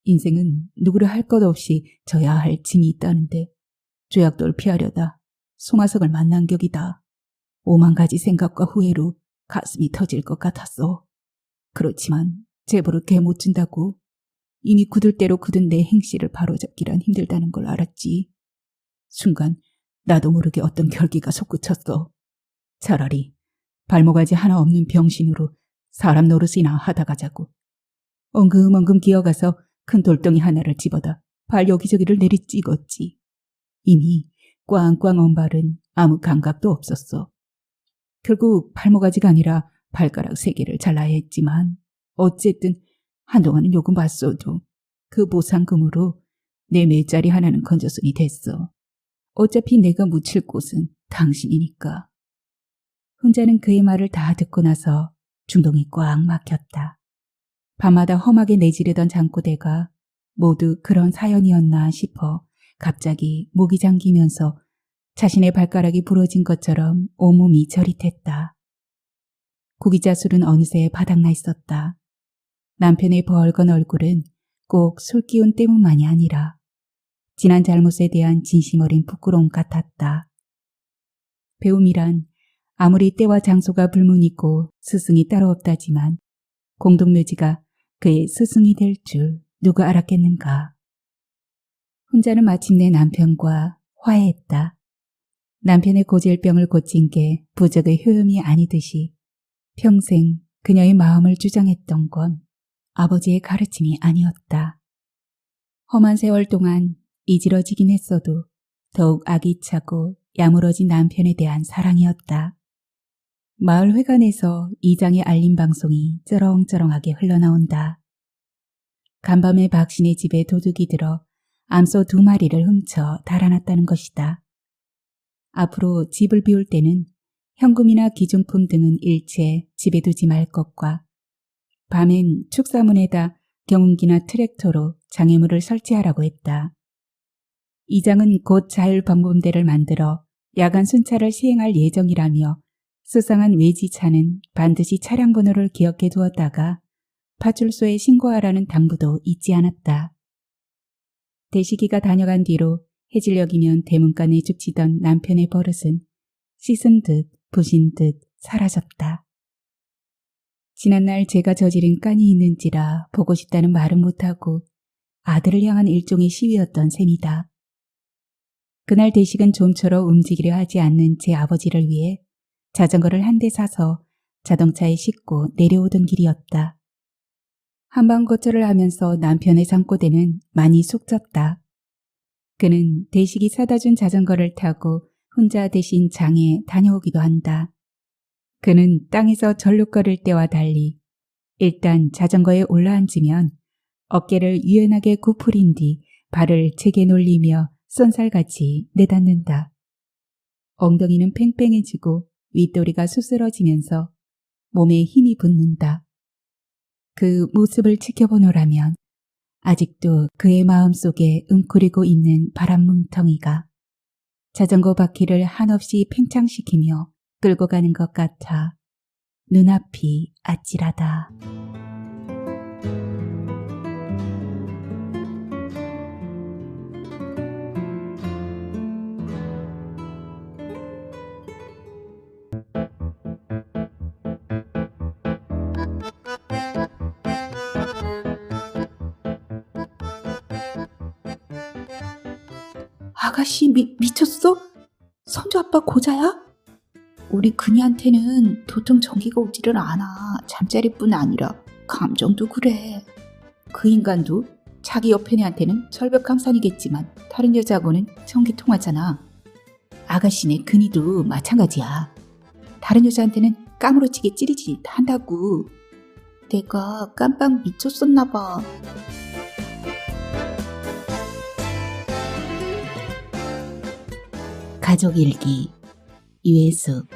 인생은 누구를 할 것 없이 져야 할 짐이 있다는데 죄악돌 피하려다 소마석을 만난 격이다. 5만 가지 생각과 후회로 가슴이 터질 것 같았어. 그렇지만 제보를 개못 준다고 이미 굳을 대로 굳은 내 행실을 바로잡기란 힘들다는 걸 알았지. 순간 나도 모르게 어떤 결기가 솟구쳤어. 차라리 발목아지 하나 없는 병신으로 사람 노릇이나 하다 가자고. 엉금엉금 기어가서 큰 돌덩이 하나를 집어다 발 여기저기를 내리찍었지. 이미 꽝꽝 온 발은 아무 감각도 없었어. 결국 발목아지가 아니라 발가락 3개를 잘라야 했지만 어쨌든 한동안은 요금 받소도 그 보상금으로 내 매짜리 하나는 건져서니 됐어. 어차피 내가 묻힐 곳은 당신이니까. 혼자는 그의 말을 다 듣고 나서 중동이 꽉 막혔다. 밤마다 험하게 내지르던 잠꼬대가 모두 그런 사연이었나 싶어 갑자기 목이 잠기면서 자신의 발가락이 부러진 것처럼 온몸이 저릿했다. 구기자술은 어느새 바닥나 있었다. 남편의 벌건 얼굴은 꼭 술기운 때문만이 아니라 지난 잘못에 대한 진심 어린 부끄러움 같았다. 배움이란 아무리 때와 장소가 불문이고 스승이 따로 없다지만 공동묘지가 그의 스승이 될 줄 누가 알았겠는가. 혼자는 마침내 남편과 화해했다. 남편의 고질병을 고친 게 부적의 효험이 아니듯이 평생 그녀의 마음을 주장했던 건 아버지의 가르침이 아니었다. 험한 세월 동안 이지러지긴 했어도 더욱 아기차고 야무러진 남편에 대한 사랑이었다. 마을 회관에서 이장의 알림 방송이 쩌렁쩌렁하게 흘러나온다. 간밤에 박신의 집에 도둑이 들어 암소 2마리를 훔쳐 달아났다는 것이다. 앞으로 집을 비울 때는 현금이나 기중품 등은 일체 집에 두지 말 것과 밤엔 축사문에다 경운기나 트랙터로 장애물을 설치하라고 했다. 이장은 곧 자율방범대를 만들어 야간 순찰을 시행할 예정이라며 수상한 외지차는 반드시 차량 번호를 기억해 두었다가 파출소에 신고하라는 당부도 잊지 않았다. 대시기가 다녀간 뒤로 해질녘이면 대문간에 죽치던 남편의 버릇은 씻은 듯 부신 듯 사라졌다. 지난날 제가 저지른 깐이 있는지라 보고 싶다는 말은 못하고 아들을 향한 일종의 시위였던 셈이다. 그날 대식은 좀처럼 움직이려 하지 않는 제 아버지를 위해 자전거를 한 대 사서 자동차에 싣고 내려오던 길이었다. 한방 거처를 하면서 남편의 잠꼬대는 많이 숙졌다. 그는 대식이 사다 준 자전거를 타고 혼자 대신 장에 다녀오기도 한다. 그는 땅에서 절룩거릴 때와 달리 일단 자전거에 올라앉으면 어깨를 유연하게 구부린 뒤 발을 제게 놀리며 쏜살같이 내닫는다. 엉덩이는 팽팽해지고 윗도리가 수스러지면서 몸에 힘이 붙는다. 그 모습을 지켜보노라면 아직도 그의 마음속에 웅크리고 있는 바람 뭉텅이가 자전거 바퀴를 한없이 팽창시키며 끌고 가는 것 같아 눈앞이 아찔하다. 아가씨 미쳤어? 선조 아빠 고자야? 우리 그니한테는 도통 정기가 오지를 않아. 잠자리뿐 아니라 감정도 그래. 그 인간도 자기 옆에 애한테는 절벽강산이겠지만 다른 여자하고는 전기 통하잖아. 아가씨네 그니도 마찬가지야. 다른 여자한테는 까무러치게 찌릿찌릿 한다고. 내가 깜빡 미쳤었나 봐. 가족일기 유해숙.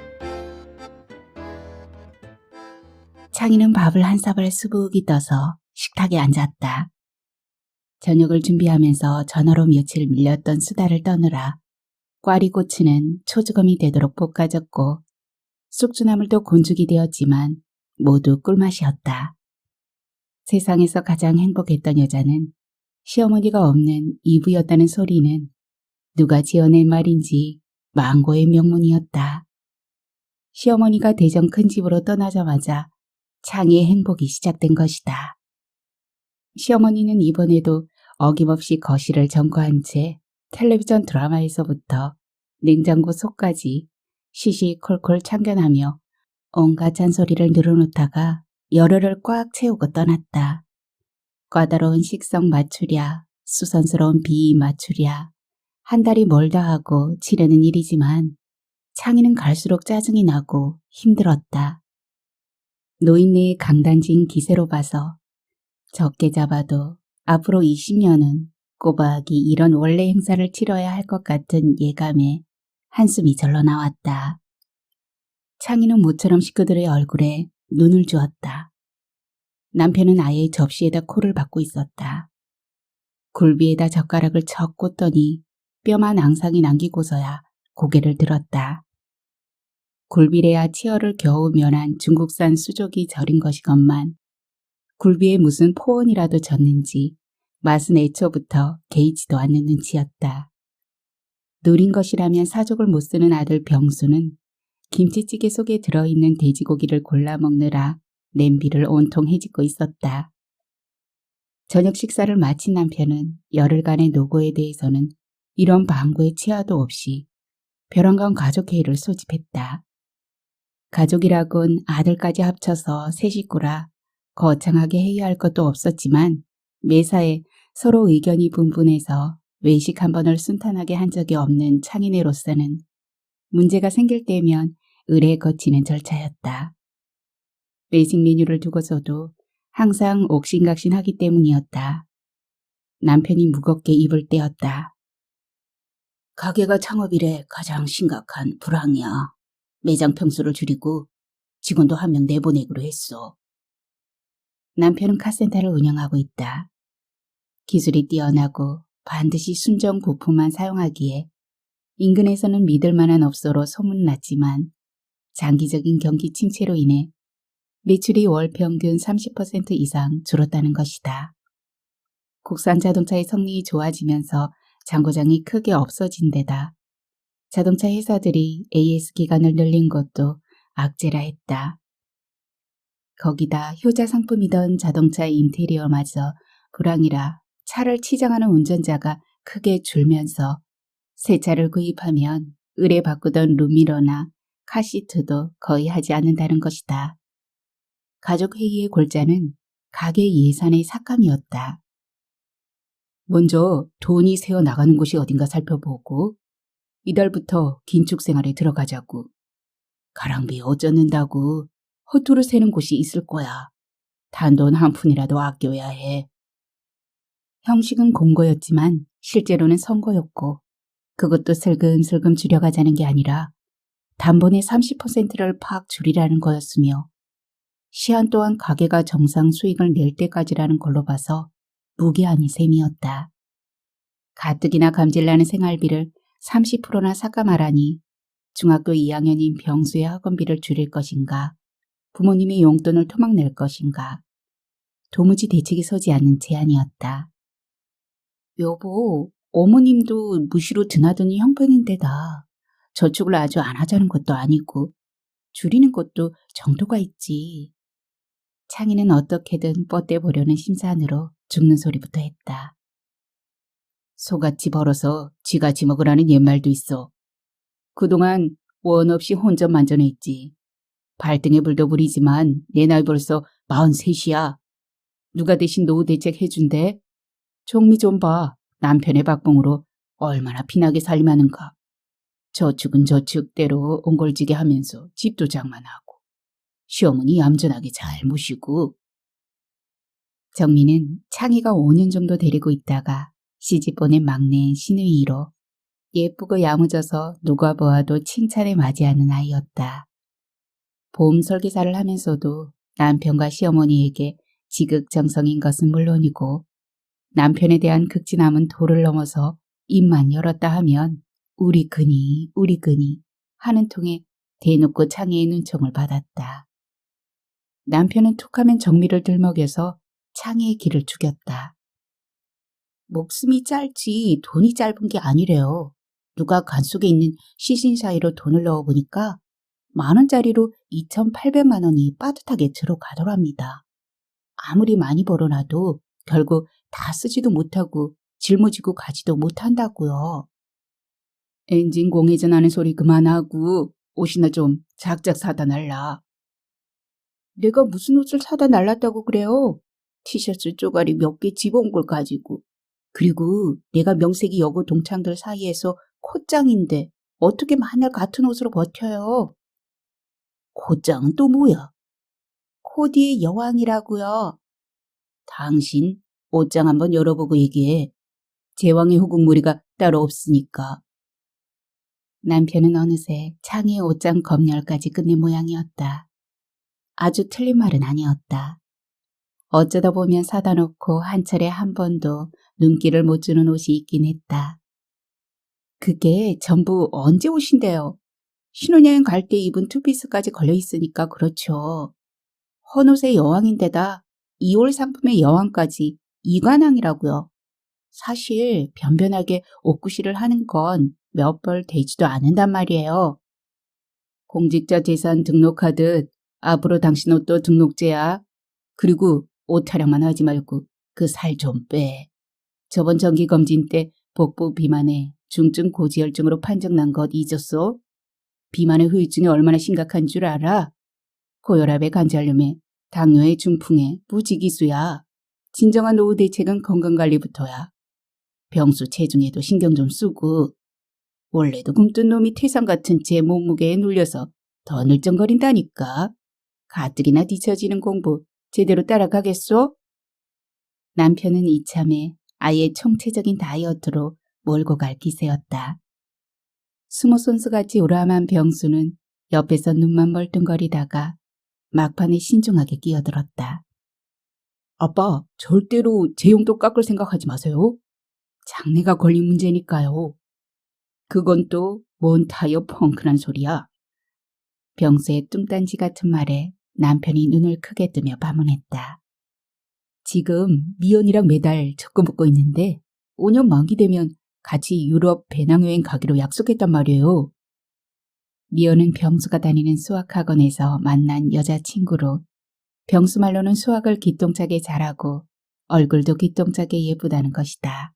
창희는 밥을 한 사발 수북이 떠서 식탁에 앉았다. 저녁을 준비하면서 전화로 며칠 밀렸던 수다를 떠느라 꽈리고추는 초주검이 되도록 볶아졌고 쑥주나물도 곤죽이 되었지만 모두 꿀맛이었다. 세상에서 가장 행복했던 여자는 시어머니가 없는 이부였다는 소리는 누가 지어낸 말인지 망고의 명문이었다. 시어머니가 대전 큰 집으로 떠나자마자 창희의 행복이 시작된 것이다. 시어머니는 이번에도 어김없이 거실을 점거한 채 텔레비전 드라마에서부터 냉장고 속까지 시시콜콜 참견하며 온갖 잔소리를 늘어놓다가 열흘을 꽉 채우고 떠났다. 까다로운 식성 맞추랴, 수선스러운 비위 맞추랴, 한 달이 멀다 하고 치르는 일이지만 창희는 갈수록 짜증이 나고 힘들었다. 노인네의 강단진 기세로 봐서 적게 잡아도 앞으로 20년은 꼬박이 이런 원래 행사를 치러야 할 것 같은 예감에 한숨이 절로 나왔다. 창희는 모처럼 식구들의 얼굴에 눈을 주었다. 남편은 아예 접시에다 코를 박고 있었다. 굴비에다 젓가락을 척 꽂더니 뼈만 앙상이 남기고서야 고개를 들었다. 굴비래야 치어를 겨우 면한 중국산 수족이 절인 것이건만 굴비에 무슨 포원이라도 졌는지 맛은 애초부터 개의치도 않는 눈치였다. 누린 것이라면 사족을 못 쓰는 아들 병수는 김치찌개 속에 들어있는 돼지고기를 골라 먹느라 냄비를 온통 헤집고 있었다. 저녁 식사를 마친 남편은 열흘간의 노고에 대해서는 이런 방구의 치아도 없이 벼랑간 가족회의를 소집했다. 가족이라곤 아들까지 합쳐서 세 식구라 거창하게 회의할 것도 없었지만 매사에 서로 의견이 분분해서 외식 한 번을 순탄하게 한 적이 없는 창인애로서는 문제가 생길 때면 의례에 거치는 절차였다. 외식 메뉴를 두고서도 항상 옥신각신하기 때문이었다. 남편이 무겁게 입을 떼었다. 가게가 창업 이래 가장 심각한 불황이야. 매장 평수를 줄이고 직원도 한 명 내보내기로 했어. 남편은 카센터를 운영하고 있다. 기술이 뛰어나고 반드시 순정 부품만 사용하기에 인근에서는 믿을 만한 업소로 소문났지만 장기적인 경기 침체로 인해 매출이 월 평균 30% 이상 줄었다는 것이다. 국산 자동차의 성능이 좋아지면서 장고장이 크게 없어진 데다 자동차 회사들이 AS 기간을 늘린 것도 악재라 했다. 거기다 효자 상품이던 자동차의 인테리어마저 불황이라 차를 치장하는 운전자가 크게 줄면서 새 차를 구입하면 의뢰 바꾸던 룸미러나 카시트도 거의 하지 않는다는 것이다. 가족회의의 골자는 가게 예산의 삭감이었다. 먼저 돈이 새어 나가는 곳이 어딘가 살펴보고 이달부터 긴축 생활에 들어가자고. 가랑비 어쩌는다고 허투루 새는 곳이 있을 거야. 단돈 한 푼이라도 아껴야 해. 형식은 공고였지만 실제로는 선거였고 그것도 슬금슬금 줄여가자는 게 아니라 단번에 30%를 팍 줄이라는 거였으며 시한 또한 가게가 정상 수익을 낼 때까지라는 걸로 봐서 무게 아닌 셈이었다. 가뜩이나 감질나는 생활비를 30%나 삭감하라니 중학교 2학년인 병수의 학원비를 줄일 것인가, 부모님의 용돈을 토막낼 것인가, 도무지 대책이 서지 않는 제안이었다. 여보, 어머님도 무시로 드나드는 형편인데다 저축을 아주 안 하자는 것도 아니고 줄이는 것도 정도가 있지. 창희는 어떻게든 뻗대보려는 심산으로 죽는 소리부터 했다. 소같이 벌어서 쥐같이 먹으라는 옛말도 있어. 그동안 원 없이 혼전만전했지. 발등에 불도 부리지만 내 나이 벌써 43이야. 누가 대신 노후 대책 해준대? 종미 좀 봐. 남편의 박봉으로 얼마나 피나게 살림하는가. 저축은 저축대로 옹골지게 하면서 집도 장만하고 시어머니 얌전하게 잘 모시고. 정미는 창희가 5년 정도 데리고 있다가 시집 보낸 막내인 신우이로 예쁘고 야무져서 누가 보아도 칭찬에 맞이하는 아이였다. 보험 설계사를 하면서도 남편과 시어머니에게 지극정성인 것은 물론이고 남편에 대한 극진함은 도를 넘어서 입만 열었다 하면 우리 그니 하는 통에 대놓고 창희의 눈총을 받았다. 남편은 툭하면 정미를 들먹여서 창희의 길을 죽였다. 목숨이 짧지 돈이 짧은 게 아니래요. 누가 간 속에 있는 시신 사이로 돈을 넣어보니까 10,000원짜리로 2,800만 원이 빠듯하게 들어가더랍니다. 아무리 많이 벌어놔도 결국 다 쓰지도 못하고 짊어지고 가지도 못한다고요. 엔진 공회전하는 소리 그만하고 옷이나 좀 작작 사다 날라. 내가 무슨 옷을 사다 날랐다고 그래요? 티셔츠 쪼가리 몇 개 집어온 걸 가지고. 그리고 내가 명색이 여고 동창들 사이에서 콧장인데 어떻게 만날 같은 옷으로 버텨요? 콧장은 또 뭐야? 코디의 여왕이라고요. 당신 옷장 한번 열어보고 얘기해. 제왕의 후궁무리가 따로 없으니까. 남편은 어느새 창희의 옷장 검열까지 끝낸 모양이었다. 아주 틀린 말은 아니었다. 어쩌다 보면 사다 놓고 한 차례 한 번도 눈길을 못 주는 옷이 있긴 했다. 그게 전부 언제 오신대요? 신혼여행 갈 때 입은 투피스까지 걸려 있으니까 그렇죠. 헌옷의 여왕인데다 2월 상품의 여왕까지 이관왕이라고요. 사실 변변하게 옷구실을 하는 건 몇 벌 되지도 않는단 말이에요. 공직자 재산 등록하듯 앞으로 당신 옷도 등록제야. 그리고 옷 타령만 하지 말고 그 살 좀 빼. 저번 정기검진 때 복부 비만에 중증 고지혈증으로 판정난 것 잊었어? 비만의 후유증이 얼마나 심각한 줄 알아? 고혈압에 관절염에 당뇨에 중풍에 무지기수야. 진정한 노후 대책은 건강관리부터야. 병수 체중에도 신경 좀 쓰고. 원래도 굶뜬 놈이 태산 같은 제 몸무게에 눌려서 더 늘쩡거린다니까. 가뜩이나 뒤처지는 공부 제대로 따라가겠소? 남편은 이참에 아예 총체적인 다이어트로 몰고 갈 기세였다. 스무 손수같이 우람한 병수는 옆에서 눈만 멀뚱거리다가 막판에 신중하게 끼어들었다. 아빠, 절대로 제 용돈 깎을 생각하지 마세요. 장래가 걸린 문제니까요. 그건 또 뭔 타이어 펑크란 소리야. 병수의 뚱딴지 같은 말에 남편이 눈을 크게 뜨며 반문했다. 지금 미연이랑 매달 적금 붙고 있는데 5년 만기 되면 같이 유럽 배낭여행 가기로 약속했단 말이에요. 미연은 병수가 다니는 수학학원에서 만난 여자친구로 병수 말로는 수학을 기똥차게 잘하고 얼굴도 기똥차게 예쁘다는 것이다.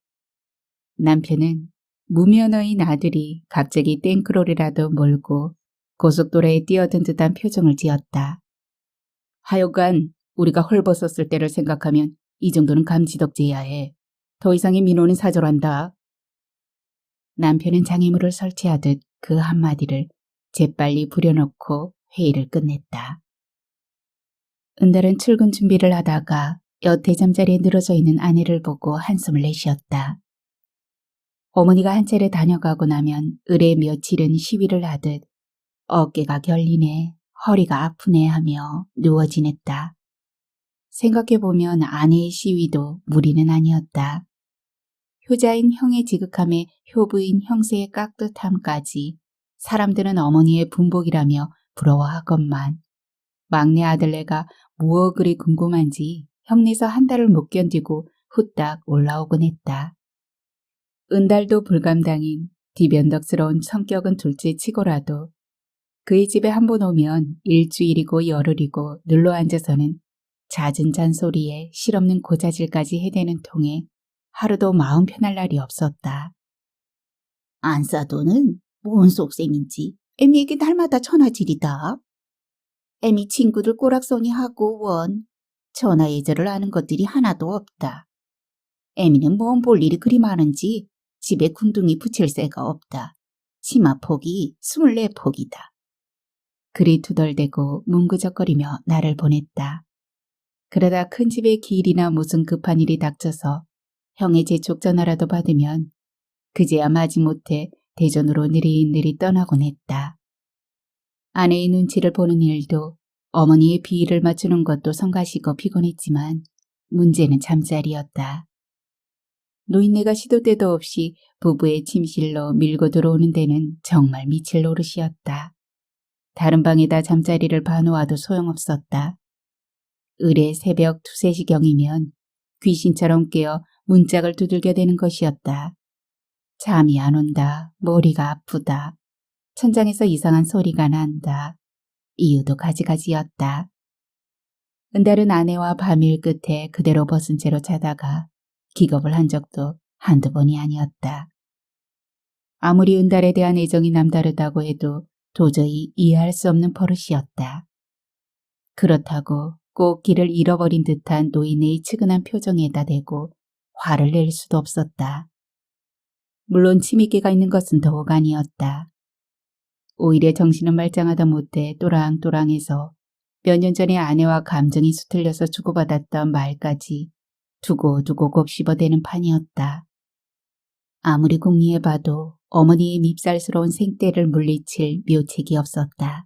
남편은 무면허인 아들이 갑자기 땡크롤이라도 몰고 고속도로에 뛰어든 듯한 표정을 지었다. 하여간 우리가 헐벗었을 때를 생각하면 이 정도는 감지덕지해야 해. 더 이상의 민호는 사절한다. 남편은 장애물을 설치하듯 그 한마디를 재빨리 부려놓고 회의를 끝냈다. 은달은 출근 준비를 하다가 여태 잠자리에 늘어져 있는 아내를 보고 한숨을 내쉬었다. 어머니가 한 차례 다녀가고 나면 을에 며칠은 시위를 하듯 어깨가 결리네, 허리가 아프네 하며 누워 지냈다. 생각해보면 아내의 시위도 무리는 아니었다. 효자인 형의 지극함에 효부인 형세의 깍듯함까지 사람들은 어머니의 분복이라며 부러워하건만 막내 아들네가 무엇 그리 궁금한지 형네서 한 달을 못 견디고 후딱 올라오곤 했다. 은달도 불감당인 뒤변덕스러운 성격은 둘째 치고라도 그의 집에 한 번 오면 일주일이고 열흘이고 눌러 앉아서는 잦은 잔소리에 실없는 고자질까지 해대는 통에 하루도 마음 편할 날이 없었다. 안사도는 뭔 속셈인지 애미에게 날마다 전화질이다. 애미 친구들 꼬락서니 하고 원 전화 예절을 아는 것들이 하나도 없다. 애미는 뭔 볼 일이 그리 많은지 집에 군둥이 붙일 새가 없다. 치마폭이 24폭이다. 그리 투덜대고 뭉그적거리며 나를 보냈다. 그러다 큰 집에 기일이나 무슨 급한 일이 닥쳐서 형의 재촉 전화라도 받으면 그제야 마지못해 대전으로 느릿느릿 떠나곤 했다. 아내의 눈치를 보는 일도 어머니의 비위를 맞추는 것도 성가시고 피곤했지만 문제는 잠자리였다. 노인네가 시도 때도 없이 부부의 침실로 밀고 들어오는 데는 정말 미칠 노릇이었다. 다른 방에다 잠자리를 봐놓아도 소용없었다. 을의 새벽 2, 3시경이면 귀신처럼 깨어 문짝을 두들겨 대는 것이었다. 잠이 안 온다. 머리가 아프다. 천장에서 이상한 소리가 난다. 이유도 가지가지였다. 은달은 아내와 밤일 끝에 그대로 벗은 채로 자다가 기겁을 한 적도 한두 번이 아니었다. 아무리 은달에 대한 애정이 남다르다고 해도 도저히 이해할 수 없는 버릇이었다. 그렇다고 꼭 길을 잃어버린 듯한 노인의 측은한 표정에다 대고 화를 낼 수도 없었다. 물론 치밀기가 있는 것은 더욱 아니었다. 오히려 정신은 말짱하다 못해 또랑또랑해서 몇 년 전에 아내와 감정이 수틀려서 주고받았던 말까지 두고두고 곱씹어대는 판이었다. 아무리 궁리해봐도 어머니의 밉살스러운 생떼를 물리칠 묘책이 없었다.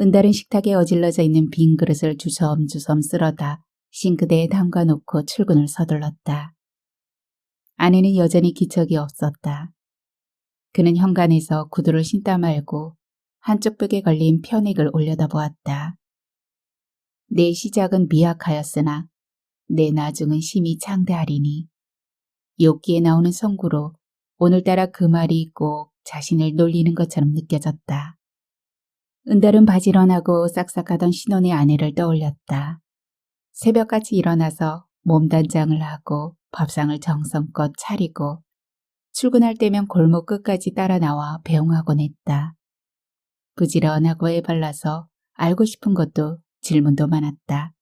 은달은 식탁에 어질러져 있는 빈 그릇을 주섬주섬 쓸어다 싱크대에 담가놓고 출근을 서둘렀다. 아내는 여전히 기척이 없었다. 그는 현관에서 구두를 신다 말고 한쪽 벽에 걸린 편액을 올려다보았다. 내 시작은 미약하였으나 내 나중은 심히 창대하리니 욥기에 나오는 성구로 오늘따라 그 말이 꼭 자신을 놀리는 것처럼 느껴졌다. 은달은 바지런하고 싹싹하던 신혼의 아내를 떠올렸다. 새벽같이 일어나서 몸단장을 하고 밥상을 정성껏 차리고 출근할 때면 골목 끝까지 따라 나와 배웅하곤 했다. 부지런하고 애발라서 알고 싶은 것도 질문도 많았다.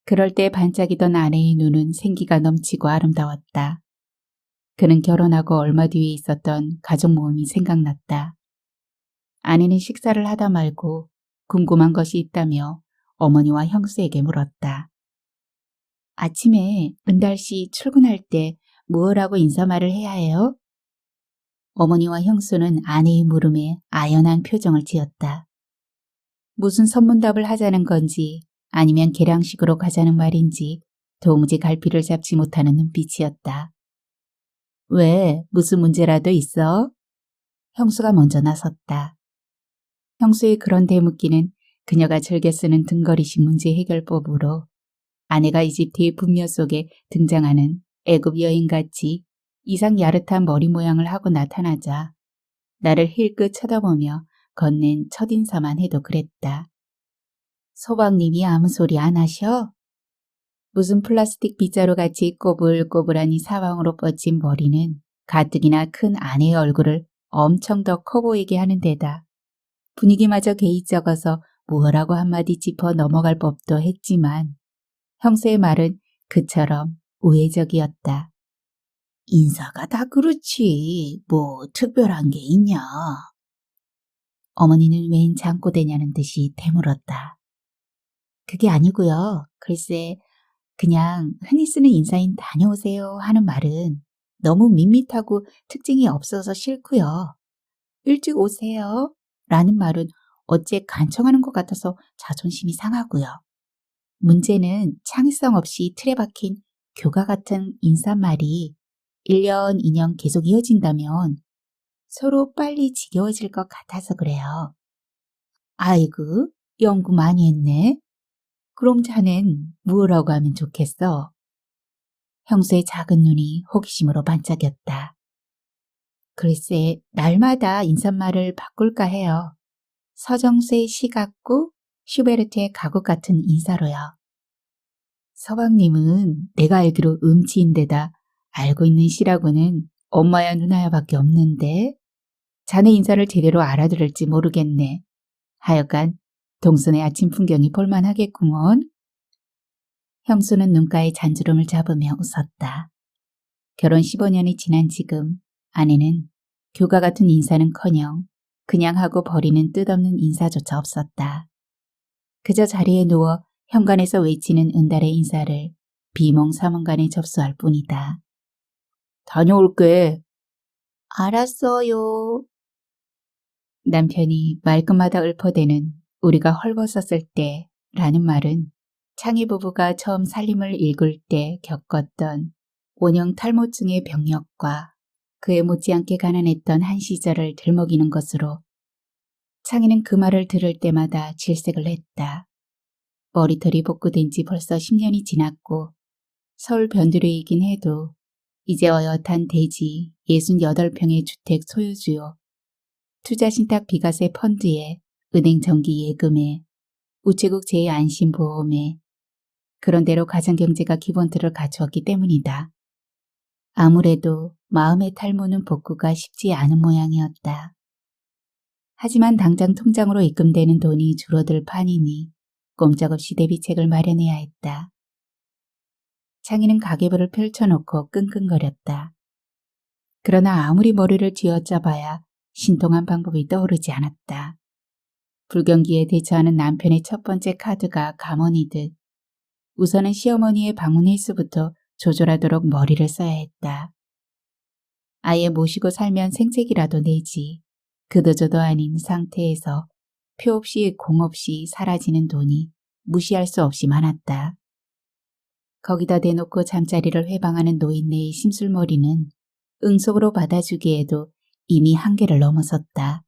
그럴 때 반짝이던 아내의 눈은 생기가 넘치고 아름다웠다. 그는 결혼하고 얼마 뒤에 있었던 가족 모임이 생각났다. 아내는 식사를 하다 말고 궁금한 것이 있다며 어머니와 형수에게 물었다. 아침에 은달씨 출근할 때 무엇라고 인사말을 해야 해요? 어머니와 형수는 아내의 물음에 아연한 표정을 지었다. 무슨 선문답을 하자는 건지 아니면 계량식으로 가자는 말인지 도무지 갈피를 잡지 못하는 눈빛이었다. 왜? 무슨 문제라도 있어? 형수가 먼저 나섰다. 형수의 그런 대묻기는 그녀가 즐겨 쓰는 등거리식 문제 해결법으로 아내가 이집트의 분묘 속에 등장하는 애굽 여인같이 이상 야릇한 머리 모양을 하고 나타나자 나를 힐끗 쳐다보며 건넨 첫인사만 해도 그랬다. 소방님이 아무 소리 안 하셔? 무슨 플라스틱 빗자루 같이 꼬불꼬불하니 사방으로 뻗친 머리는 가뜩이나 큰 아내의 얼굴을 엄청 더 커 보이게 하는 데다 분위기마저 개의적어서 뭐라고 한마디 짚어 넘어갈 법도 했지만 형수의 말은 그처럼 우회적이었다. 인사가 다 그렇지. 뭐 특별한 게 있냐. 어머니는 웬 잠꼬대냐는 듯이 되물었다. 그게 아니고요. 글쎄 그냥 흔히 쓰는 인사인 다녀오세요 하는 말은 너무 밋밋하고 특징이 없어서 싫고요. 일찍 오세요 라는 말은 어째 간청하는 것 같아서 자존심이 상하고요. 문제는 창의성 없이 틀에 박힌 교가 같은 인사말이 1년, 2년 계속 이어진다면 서로 빨리 지겨워질 것 같아서 그래요. 아이고, 연구 많이 했네. 그럼 자넨 뭐라고 하면 좋겠어? 형수의 작은 눈이 호기심으로 반짝였다. 글쎄, 날마다 인사말을 바꿀까 해요. 서정수의 시 같고 슈베르트의 가곡 같은 인사로요. 서방님은 내가 알기로 음치인데다 알고 있는 시라고는 엄마야 누나야밖에 없는데 자네 인사를 제대로 알아들을지 모르겠네. 하여간 동선의 아침 풍경이 볼만하겠구먼. 형수는 눈가에 잔주름을 잡으며 웃었다. 결혼 15년이 지난 지금 아내는 교가 같은 인사는커녕 그냥 하고 버리는 뜻없는 인사조차 없었다. 그저 자리에 누워 현관에서 외치는 은달의 인사를 비몽사몽간에 접수할 뿐이다. 다녀올게. 알았어요. 남편이 말끝마다 읊어대는 우리가 헐벗었을 때 라는 말은 창희 부부가 처음 살림을 읽을 때 겪었던 원형 탈모증의 병력과 그에 못지않게 가난했던 한 시절을 들먹이는 것으로 창희는 그 말을 들을 때마다 질색을 했다. 머리털이 복구된 지 벌써 10년이 지났고 서울 변두리이긴 해도 이제 어엿한 대지 68평의 주택 소유주요. 투자신탁 비과세 펀드에 은행 정기 예금에 우체국 제 안심보험에 그런대로 가정경제가 기본틀을 갖추었기 때문이다. 아무래도 마음의 탈모는 복구가 쉽지 않은 모양이었다. 하지만 당장 통장으로 입금되는 돈이 줄어들 판이니 꼼짝없이 대비책을 마련해야 했다. 창희는 가계부를 펼쳐놓고 끙끙거렸다. 그러나 아무리 머리를 쥐어짜봐야 신통한 방법이 떠오르지 않았다. 불경기에 대처하는 남편의 첫 번째 카드가 감원이듯 우선은 시어머니의 방문 횟수부터 조절하도록 머리를 써야 했다. 아예 모시고 살면 생색이라도 내지 그도저도 아닌 상태에서 표 없이 공 없이 사라지는 돈이 무시할 수 없이 많았다. 거기다 대놓고 잠자리를 회방하는 노인네의 심술머리는 응속으로 받아주기에도 이미 한계를 넘어섰다.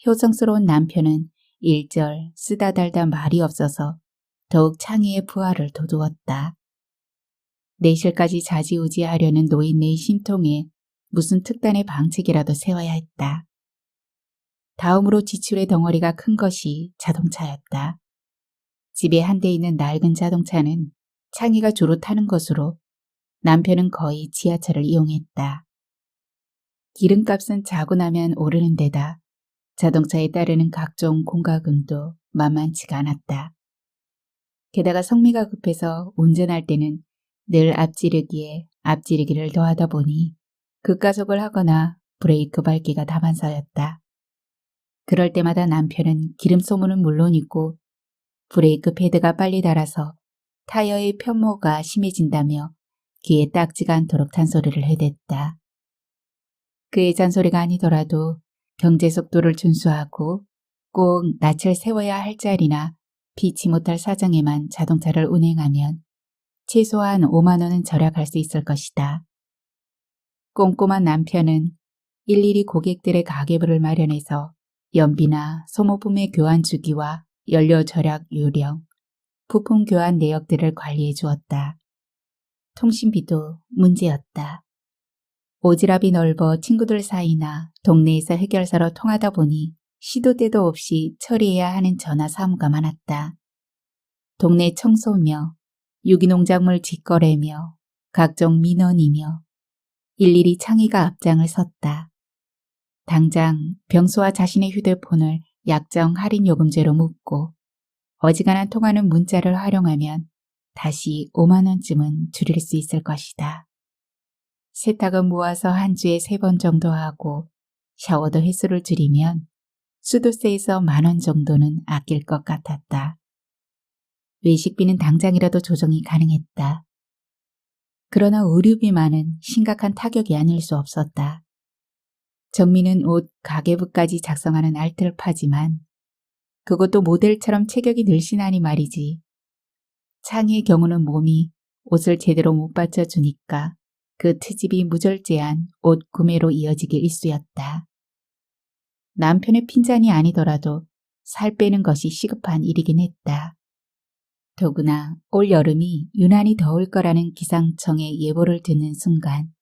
효성스러운 남편은 일절 쓰다달다 말이 없어서 더욱 창희의 부하를 도두었다. 내실까지 좌지우지하려는 노인네의 심통에 무슨 특단의 방책이라도 세워야 했다. 다음으로 지출의 덩어리가 큰 것이 자동차였다. 집에 한 대 있는 낡은 자동차는 창희가 주로 타는 것으로 남편은 거의 지하철을 이용했다. 기름값은 자고 나면 오르는 데다 자동차에 따르는 각종 공과금도 만만치가 않았다. 게다가 성미가 급해서 운전할 때는 늘 앞지르기에 앞지르기를 더하다 보니 급가속을 하거나 브레이크 밟기가 다반사였다. 그럴 때마다 남편은 기름 소모는 물론이고 브레이크 패드가 빨리 닳아서 타이어의 편모가 심해진다며 귀에 딱지가 않도록 잔소리를 해댔다. 그의 잔소리가 아니더라도 경제 속도를 준수하고 꼭 낯을 세워야 할 자리나 피치 못할 사정에만 자동차를 운행하면 최소한 5만 원은 절약할 수 있을 것이다. 꼼꼼한 남편은 일일이 고객들의 가계부를 마련해서 연비나 소모품의 교환 주기와 연료 절약 요령, 부품 교환 내역들을 관리해 주었다. 통신비도 문제였다. 오지랖이 넓어 친구들 사이나 동네에서 해결사로 통하다 보니 시도 때도 없이 처리해야 하는 전화 사무가 많았다. 동네 청소며 유기농작물 직거래며 각종 민원이며 일일이 창희가 앞장을 섰다. 당장 병수와 자신의 휴대폰을 약정 할인 요금제로 묶고 어지간한 통화는 문자를 활용하면 다시 5만 원쯤은 줄일 수 있을 것이다. 세탁은 모아서 한 주에 3번 정도 하고 샤워도 횟수를 줄이면 수도세에서 10,000원 정도는 아낄 것 같았다. 외식비는 당장이라도 조정이 가능했다. 그러나 의류비만은 심각한 타격이 아닐 수 없었다. 정미는 옷 가계부까지 작성하는 알뜰파지만 그것도 모델처럼 체격이 늘씬하니 말이지. 창희의 경우는 몸이 옷을 제대로 못 받쳐주니까 그 트집이 무절제한 옷 구매로 이어지기 일쑤였다. 남편의 핀잔이 아니더라도 살 빼는 것이 시급한 일이긴 했다. 더구나 올 여름이 유난히 더울 거라는 기상청의 예보를 듣는 순간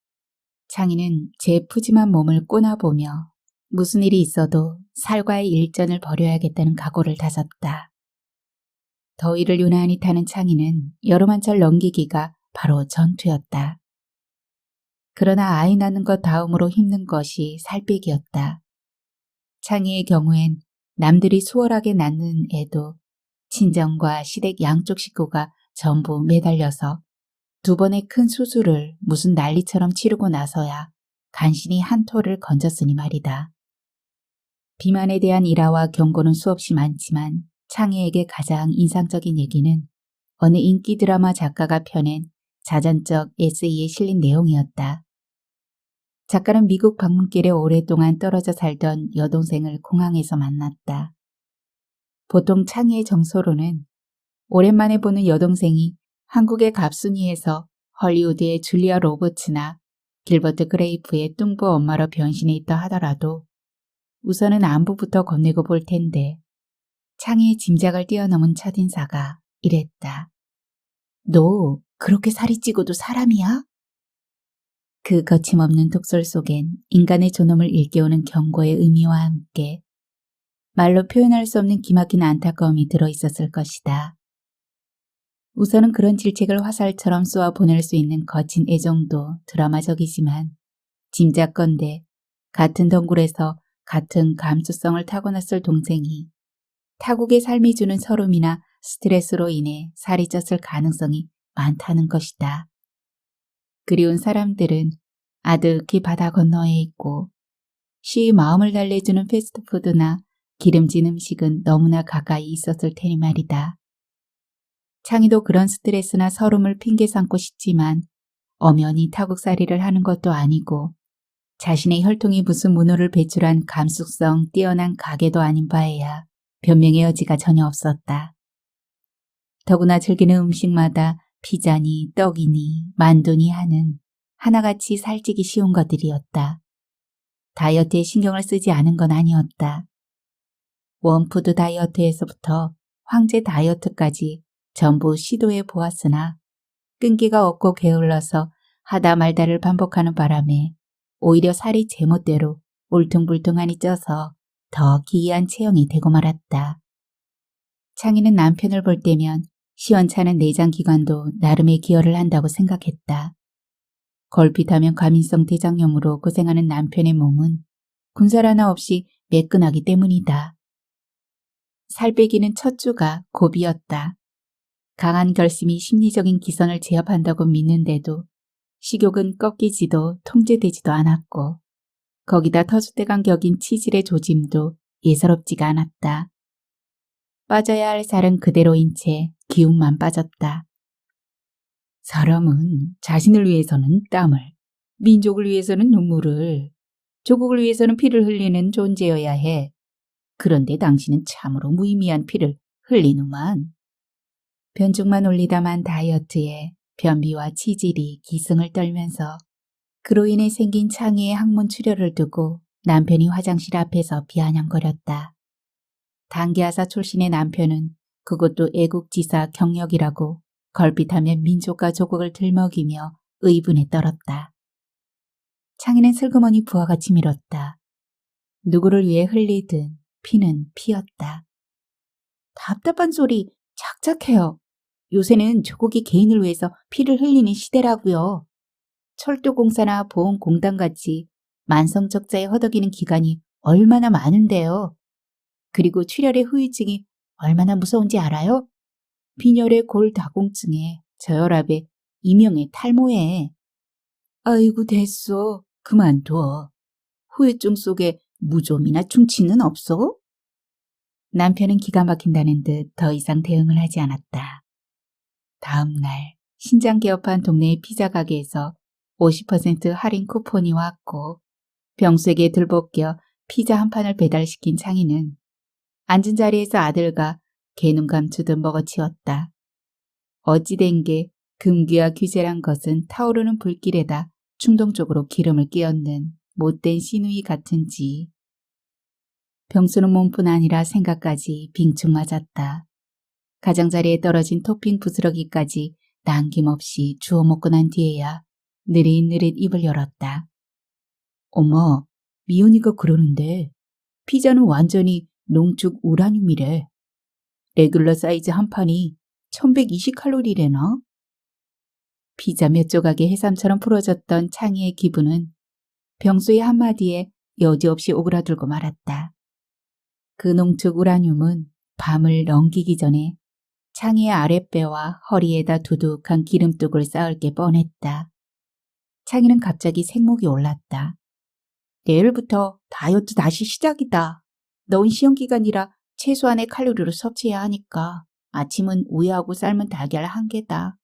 창희는 제 푸짐한 몸을 꼬나보며 무슨 일이 있어도 살과의 일전을 벌여야겠다는 각오를 다졌다. 더위를 유난히 타는 창희는 여름 한철 넘기기가 바로 전투였다. 그러나 아이 낳는 것 다음으로 힘든 것이 살 빼기였다. 창희의 경우엔 남들이 수월하게 낳는 애도 친정과 시댁 양쪽 식구가 전부 매달려서 2번의 큰 수술을 무슨 난리처럼 치르고 나서야 간신히 한 토를 건졌으니 말이다. 비만에 대한 일화와 경고는 수없이 많지만 창희에게 가장 인상적인 얘기는 어느 인기 드라마 작가가 펴낸 자전적 에세이에 실린 내용이었다. 작가는 미국 방문길에 오랫동안 떨어져 살던 여동생을 공항에서 만났다. 보통 창희의 정서로는 오랜만에 보는 여동생이 한국의 갑순이에서 헐리우드의 줄리아 로버츠나 길버트 그레이프의 뚱보 엄마로 변신해 있다 하더라도 우선은 안부부터 건네고 볼 텐데 창희의 짐작을 뛰어넘은 첫인사가 이랬다. 너 그렇게 살이 찌고도 사람이야? 그 거침없는 독설 속엔 인간의 존엄을 일깨우는 경고의 의미와 함께 말로 표현할 수 없는 기막힌 안타까움이 들어있었을 것이다. 우선은 그런 질책을 화살처럼 쏘아 보낼 수 있는 거친 애정도 드라마적이지만 짐작건대 같은 덩굴에서 같은 감수성을 타고났을 동생이 타국의 삶이 주는 서름이나 스트레스로 인해 살이 쪘을 가능성이 많다는 것이다. 그리운 사람들은 아득히 바다 건너에 있고 쉬이 마음을 달래주는 패스트푸드나 기름진 음식은 너무나 가까이 있었을 테니 말이다. 창희도 그런 스트레스나 서름을 핑계 삼고 싶지만 엄연히 타국살이를 하는 것도 아니고 자신의 혈통이 무슨 문호를 배출한 감수성 뛰어난 가게도 아닌 바에야 변명의 여지가 전혀 없었다. 더구나 즐기는 음식마다 피자니 떡이니 만두니 하는 하나같이 살찌기 쉬운 것들이었다. 다이어트에 신경을 쓰지 않은 건 아니었다. 원푸드 다이어트에서부터 황제 다이어트까지 전부 시도해 보았으나 끈기가 없고 게을러서 하다 말다를 반복하는 바람에 오히려 살이 제멋대로 울퉁불퉁하니 쪄서 더 기이한 체형이 되고 말았다. 창희는 남편을 볼 때면 시원찮은 내장기관도 나름의 기여를 한다고 생각했다. 걸핏하면 과민성 대장염으로 고생하는 남편의 몸은 군살 하나 없이 매끈하기 때문이다. 살 빼기는 첫 주가 고비였다. 강한 결심이 심리적인 기선을 제압한다고 믿는데도 식욕은 꺾이지도 통제되지도 않았고 거기다 터줏대감 격인 치질의 조짐도 예사롭지가 않았다. 빠져야 할 살은 그대로인 채 기운만 빠졌다. 사람은 자신을 위해서는 땀을, 민족을 위해서는 눈물을, 조국을 위해서는 피를 흘리는 존재여야 해. 그런데 당신은 참으로 무의미한 피를 흘리누만. 변죽만 올리다만 다이어트에 변비와 치질이 기승을 떨면서 그로 인해 생긴 창의의 항문 출혈을 두고 남편이 화장실 앞에서 비아냥거렸다. 단기하사 출신의 남편은 그것도 애국지사 경력이라고 걸핏하면 민족과 조국을 들먹이며 의분에 떨었다. 창희는 슬그머니 부하같이 밀었다. 누구를 위해 흘리든 피는 피였다. 답답한 소리 착착해요. 요새는 조국이 개인을 위해서 피를 흘리는 시대라고요. 철도공사나 보험공단같이 만성적자에 허덕이는 기관이 얼마나 많은데요. 그리고 출혈의 후유증이 얼마나 무서운지 알아요? 빈혈의 골다공증에 저혈압에 이명의 탈모에. 아이고 됐어. 그만둬. 후유증 속에 무좀이나 충치는 없어? 남편은 기가 막힌다는 듯 더 이상 대응을 하지 않았다. 다음 날 신장 개업한 동네의 피자 가게에서 50% 할인 쿠폰이 왔고 병수에게 들볶여 피자 한 판을 배달시킨 창희는 앉은 자리에서 아들과 개눈 감추듯 먹어치웠다. 어찌된 게 금기와 규제란 것은 타오르는 불길에다 충동적으로 기름을 끼얹는 못된 시누이 같은지. 병수는 몸뿐 아니라 생각까지 빙축 맞았다. 가장자리에 떨어진 토핑 부스러기까지 남김없이 주워 먹고 난 뒤에야 느릿느릿 입을 열었다. 엄마, 미연이가 그러는데 피자는 완전히 농축 우라늄이래. 레귤러 사이즈 한 판이 1120칼로리래나? 피자 몇 조각의 해삼처럼 풀어졌던 창희의 기분은 병수의 한마디에 여지없이 오그라들고 말았다. 그 농축 우라늄은 밤을 넘기기 전에 창희의 아랫배와 허리에다 두둑한 기름뚝을 쌓을 게 뻔했다. 창희는 갑자기 생목이 올랐다. 내일부터 다이어트 다시 시작이다. 넌 시험기간이라 최소한의 칼로리를 섭취해야 하니까 아침은 우유하고 삶은 달걀 한 개다.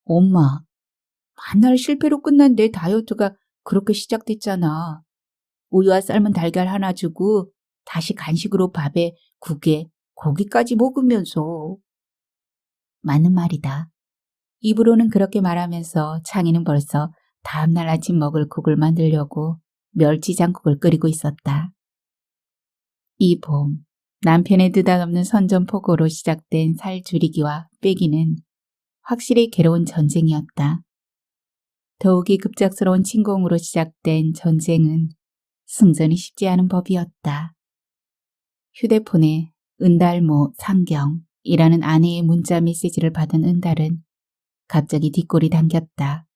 엄마, 만날 실패로 끝난 내 다이어트가 그렇게 시작됐잖아. 우유와 삶은 달걀 하나 주고 다시 간식으로 밥에 국에 고기까지 먹으면서. 맞는 말이다. 입으로는 그렇게 말하면서 창희는 벌써 다음날 아침 먹을 국을 만들려고 멸치장국을 끓이고 있었다. 이 봄, 남편의 느닷없는 선전포고로 시작된 살 줄이기와 빼기는 확실히 괴로운 전쟁이었다. 더욱이 급작스러운 침공으로 시작된 전쟁은 승전이 쉽지 않은 법이었다. 휴대폰에 은달모 상경이라는 아내의 문자 메시지를 받은 은달은 갑자기 뒷골이 당겼다.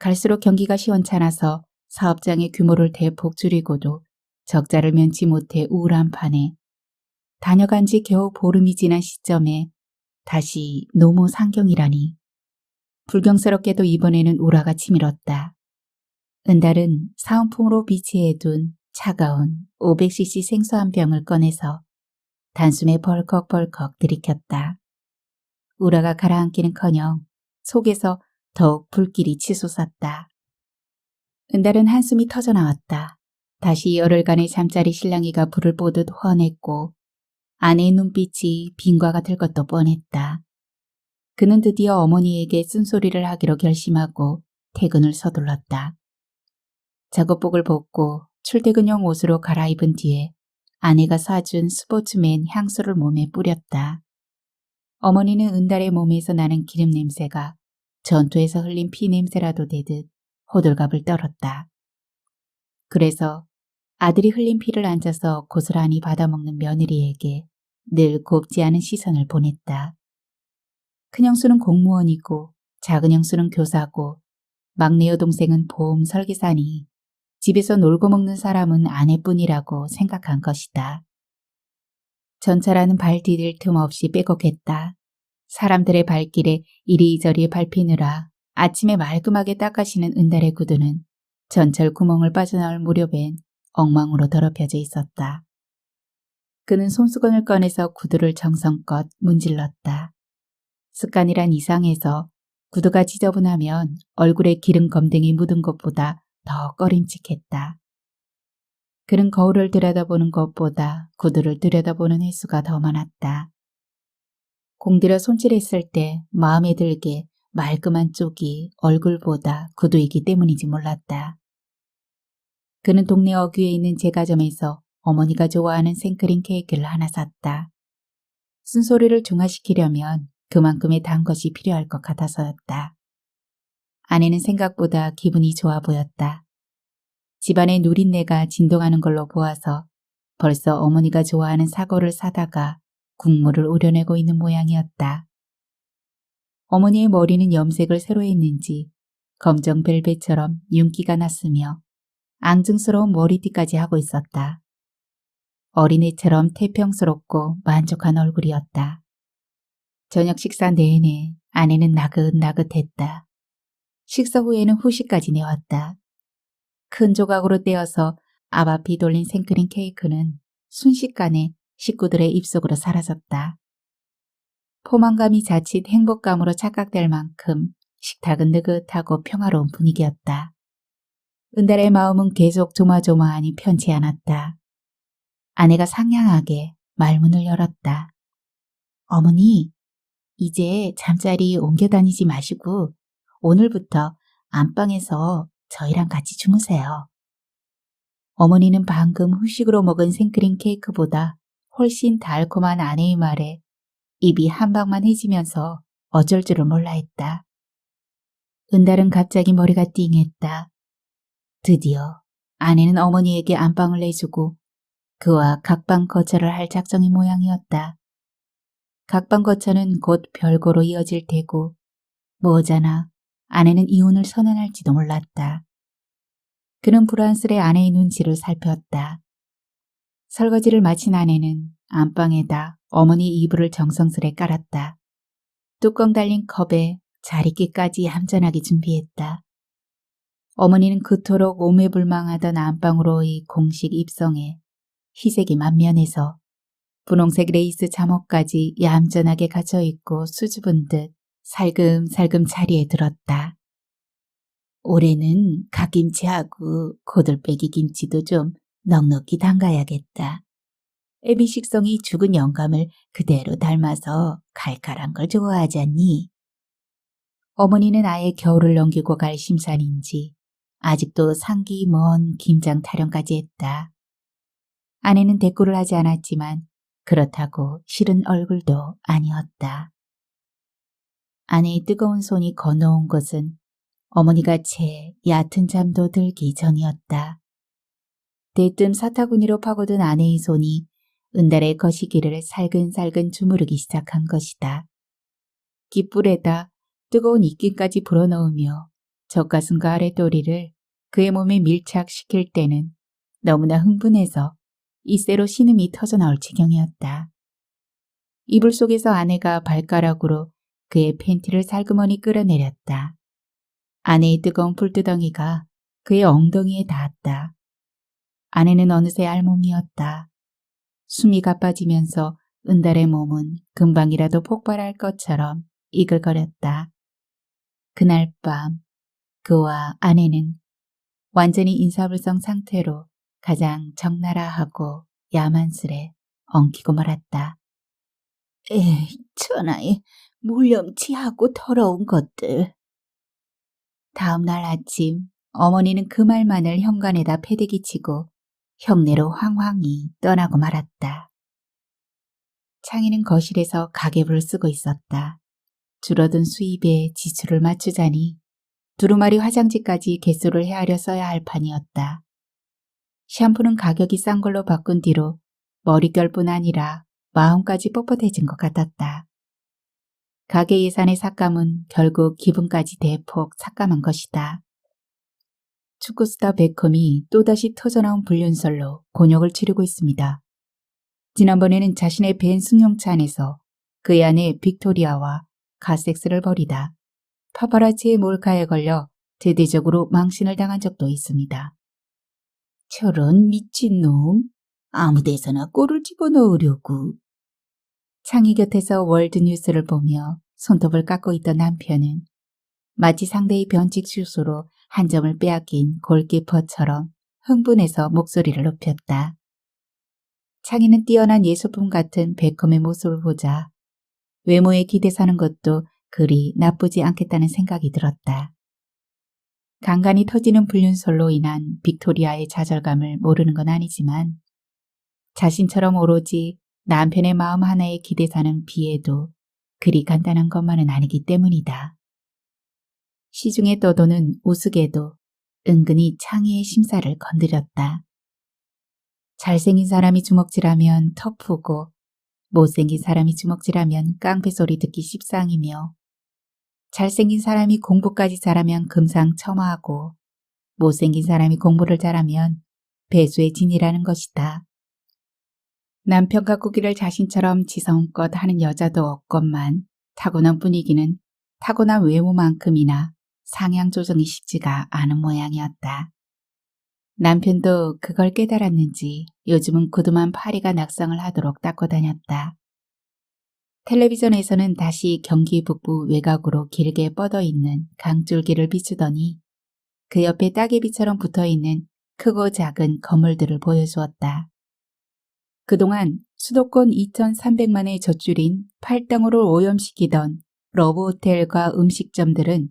갈수록 경기가 시원찮아서 사업장의 규모를 대폭 줄이고도 적자를 면치 못해 우울한 판에 다녀간 지 겨우 보름이 지난 시점에 다시 노모 상경이라니. 불경스럽게도 이번에는 우라가 치밀었다. 은달은 사은품으로 비치해둔 차가운 500cc 생수 한 병을 꺼내서 단숨에 벌컥벌컥 들이켰다. 우라가 가라앉기는커녕 속에서 더욱 불길이 치솟았다. 은달은 한숨이 터져나왔다. 다시 열흘간의 잠자리 실랑이가 불을 보듯 훤했고 아내의 눈빛이 빈과 같을 것도 뻔했다. 그는 드디어 어머니에게 쓴소리를 하기로 결심하고 퇴근을 서둘렀다. 작업복을 벗고 출퇴근용 옷으로 갈아입은 뒤에 아내가 사준 스포츠맨 향수를 몸에 뿌렸다. 어머니는 은달의 몸에서 나는 기름 냄새가 전투에서 흘린 피 냄새라도 되듯 호들갑을 떨었다. 그래서 아들이 흘린 피를 앉아서 고스란히 받아먹는 며느리에게 늘 곱지 않은 시선을 보냈다. 큰형수는 공무원이고 작은 형수는 교사고 막내 여동생은 보험 설계사니 집에서 놀고 먹는 사람은 아내뿐이라고 생각한 것이다. 전차라는 발 디딜 틈 없이 빼곡했다. 사람들의 발길에 이리저리 밟히느라 아침에 말끔하게 닦아시는 은달의 구두는 전철 구멍을 빠져나올 무렵엔 엉망으로 더럽혀져 있었다. 그는 손수건을 꺼내서 구두를 정성껏 문질렀다. 습관이란 이상해서 구두가 지저분하면 얼굴에 기름 검댕이 묻은 것보다 더 꺼림칙했다. 그는 거울을 들여다보는 것보다 구두를 들여다보는 횟수가 더 많았다. 공들여 손질했을 때 마음에 들게 말끔한 쪽이 얼굴보다 구두이기 때문인지 몰랐다. 그는 동네 어귀에 있는 제과점에서 어머니가 좋아하는 생크림 케이크를 하나 샀다. 쓴소리를 중화시키려면 그만큼의 단 것이 필요할 것 같아서였다. 아내는 생각보다 기분이 좋아 보였다. 집안의 누린내가 진동하는 걸로 보아서 벌써 어머니가 좋아하는 사고를 사다가 국물을 우려내고 있는 모양이었다. 어머니의 머리는 염색을 새로 했는지 검정 벨벳처럼 윤기가 났으며 앙증스러운 머리띠까지 하고 있었다. 어린애처럼 태평스럽고 만족한 얼굴이었다. 저녁 식사 내내 아내는 나긋나긋했다. 식사 후에는 후식까지 내왔다. 큰 조각으로 떼어서 앞 앞이 돌린 생크림 케이크는 순식간에 식구들의 입속으로 사라졌다. 포만감이 자칫 행복감으로 착각될 만큼 식탁은 느긋하고 평화로운 분위기였다. 은달의 마음은 계속 조마조마하니 편치 않았다. 아내가 상냥하게 말문을 열었다. 어머니, 이제 잠자리 옮겨 다니지 마시고 오늘부터 안방에서 저희랑 같이 주무세요. 어머니는 방금 후식으로 먹은 생크림 케이크보다 훨씬 달콤한 아내의 말에 입이 한 방만 해지면서 어쩔 줄을 몰라 했다. 은달은 갑자기 머리가 띵했다. 드디어 아내는 어머니에게 안방을 내주고 그와 각방 거처를 할 작정인 모양이었다. 각방 거처는 곧 별거로 이어질 테고 뭐잖아 아내는 이혼을 선언할지도 몰랐다. 그는 불안스레 아내의 눈치를 살폈다. 설거지를 마친 아내는 안방에다 어머니 이불을 정성스레 깔았다. 뚜껑 달린 컵에 자리끼까지 얌전하게 준비했다. 어머니는 그토록 오매불망하던 안방으로의 공식 입성에 희색이 만면해서 분홍색 레이스 잠옷까지 얌전하게 갇혀있고 수줍은 듯 살금살금 자리에 들었다. 올해는 갓김치하고 고들빼기 김치도 좀 넉넉히 담가야겠다. 애비 식성이 죽은 영감을 그대로 닮아서 칼칼한 걸 좋아하지 않니? 어머니는 아예 겨울을 넘기고 갈 심산인지 아직도 상기 먼 김장 타령까지 했다. 아내는 대꾸를 하지 않았지만 그렇다고 싫은 얼굴도 아니었다. 아내의 뜨거운 손이 건너온 것은 어머니가 채 얕은 잠도 들기 전이었다. 대뜸 사타구니로 파고든 아내의 손이 은달의 거시기를 살근살근 주무르기 시작한 것이다. 깃불에다 뜨거운 입김까지 불어넣으며 젖가슴과 아랫도리를 그의 몸에 밀착시킬 때는 너무나 흥분해서 이새로 신음이 터져나올 지경이었다. 이불 속에서 아내가 발가락으로 그의 팬티를 살그머니 끌어내렸다. 아내의 뜨거운 불두덩이가 그의 엉덩이에 닿았다. 아내는 어느새 알몸이었다. 숨이 가빠지면서 은달의 몸은 금방이라도 폭발할 것처럼 이글거렸다. 그날 밤 그와 아내는 완전히 인사불성 상태로 가장 적나라하고 야만스레 엉키고 말았다. 에이, 천하의 물염치하고 더러운 것들. 다음 날 아침 어머니는 그 말만을 현관에다 패대기 치고 형내로 황황히 떠나고 말았다. 창희는 거실에서 가계부를 쓰고 있었다. 줄어든 수입에 지출을 맞추자니 두루마리 화장지까지 개수를 헤아려 써야 할 판이었다. 샴푸는 가격이 싼 걸로 바꾼 뒤로 머릿결뿐 아니라 마음까지 뻣뻣해진 것 같았다. 가계 예산의 삭감은 결국 기분까지 대폭 삭감한 것이다. 축구스타 베컴이 또다시 터져나온 불륜설로 곤욕을 치르고 있습니다. 지난번에는 자신의 벤 승용차 안에서 그의 아내 빅토리아와 가섹스를 벌이다 파파라치의 몰카에 걸려 대대적으로 망신을 당한 적도 있습니다. 저런 미친놈, 아무 데서나 꼴을 집어넣으려고. 창희 곁에서 월드뉴스를 보며 손톱을 깎고 있던 남편은 마치 상대의 변칙 슛으로 한 점을 빼앗긴 골키퍼처럼 흥분해서 목소리를 높였다. 창희는 뛰어난 예술품 같은 베컴의 모습을 보자 외모에 기대 사는 것도 그리 나쁘지 않겠다는 생각이 들었다. 간간히 터지는 불륜설로 인한 빅토리아의 좌절감을 모르는 건 아니지만 자신처럼 오로지 남편의 마음 하나에 기대 사는 비애도 그리 간단한 것만은 아니기 때문이다. 시중에 떠도는 우스개도 은근히 창희의 심사를 건드렸다. 잘생긴 사람이 주먹질하면 터프고 못생긴 사람이 주먹질하면 깡패 소리 듣기 십상이며 잘생긴 사람이 공부까지 잘하면 금상첨화하고 못생긴 사람이 공부를 잘하면 배수의 진이라는 것이다. 남편 가꾸기를 자신처럼 지성껏 하는 여자도 없건만 타고난 분위기는 타고난 외모만큼이나 상향 조정이 쉽지가 않은 모양이었다. 남편도 그걸 깨달았는지 요즘은 구두만 파리가 낙상을 하도록 닦고 다녔다. 텔레비전에서는 다시 경기 북부 외곽으로 길게 뻗어있는 강줄기를 비추더니 그 옆에 따개비처럼 붙어있는 크고 작은 건물들을 보여주었다. 그동안 수도권 2,300만의 젖줄인 팔당으로 오염시키던 러브호텔과 음식점들은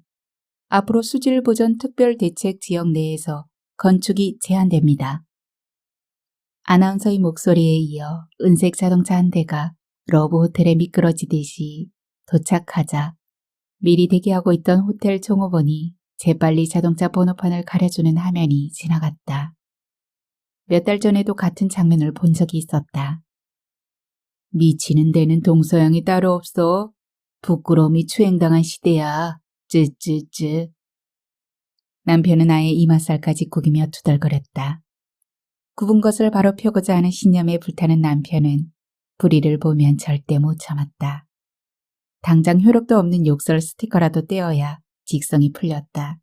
앞으로 수질보전 특별대책지역 내에서 건축이 제한됩니다. 아나운서의 목소리에 이어 은색 자동차 한 대가 러브호텔에 미끄러지듯이 도착하자 미리 대기하고 있던 호텔 종업원이 재빨리 자동차 번호판을 가려주는 화면이 지나갔다. 몇 달 전에도 같은 장면을 본 적이 있었다. 미치는 데는 동서양이 따로 없어. 부끄러움이 추행당한 시대야. 쯔쯔쯔. 남편은 아예 이마살까지 구기며 투덜거렸다. 굽은 것을 바로 펴고자 하는 신념에 불타는 남편은 불의를 보면 절대 못 참았다. 당장 효력도 없는 욕설 스티커라도 떼어야 직성이 풀렸다.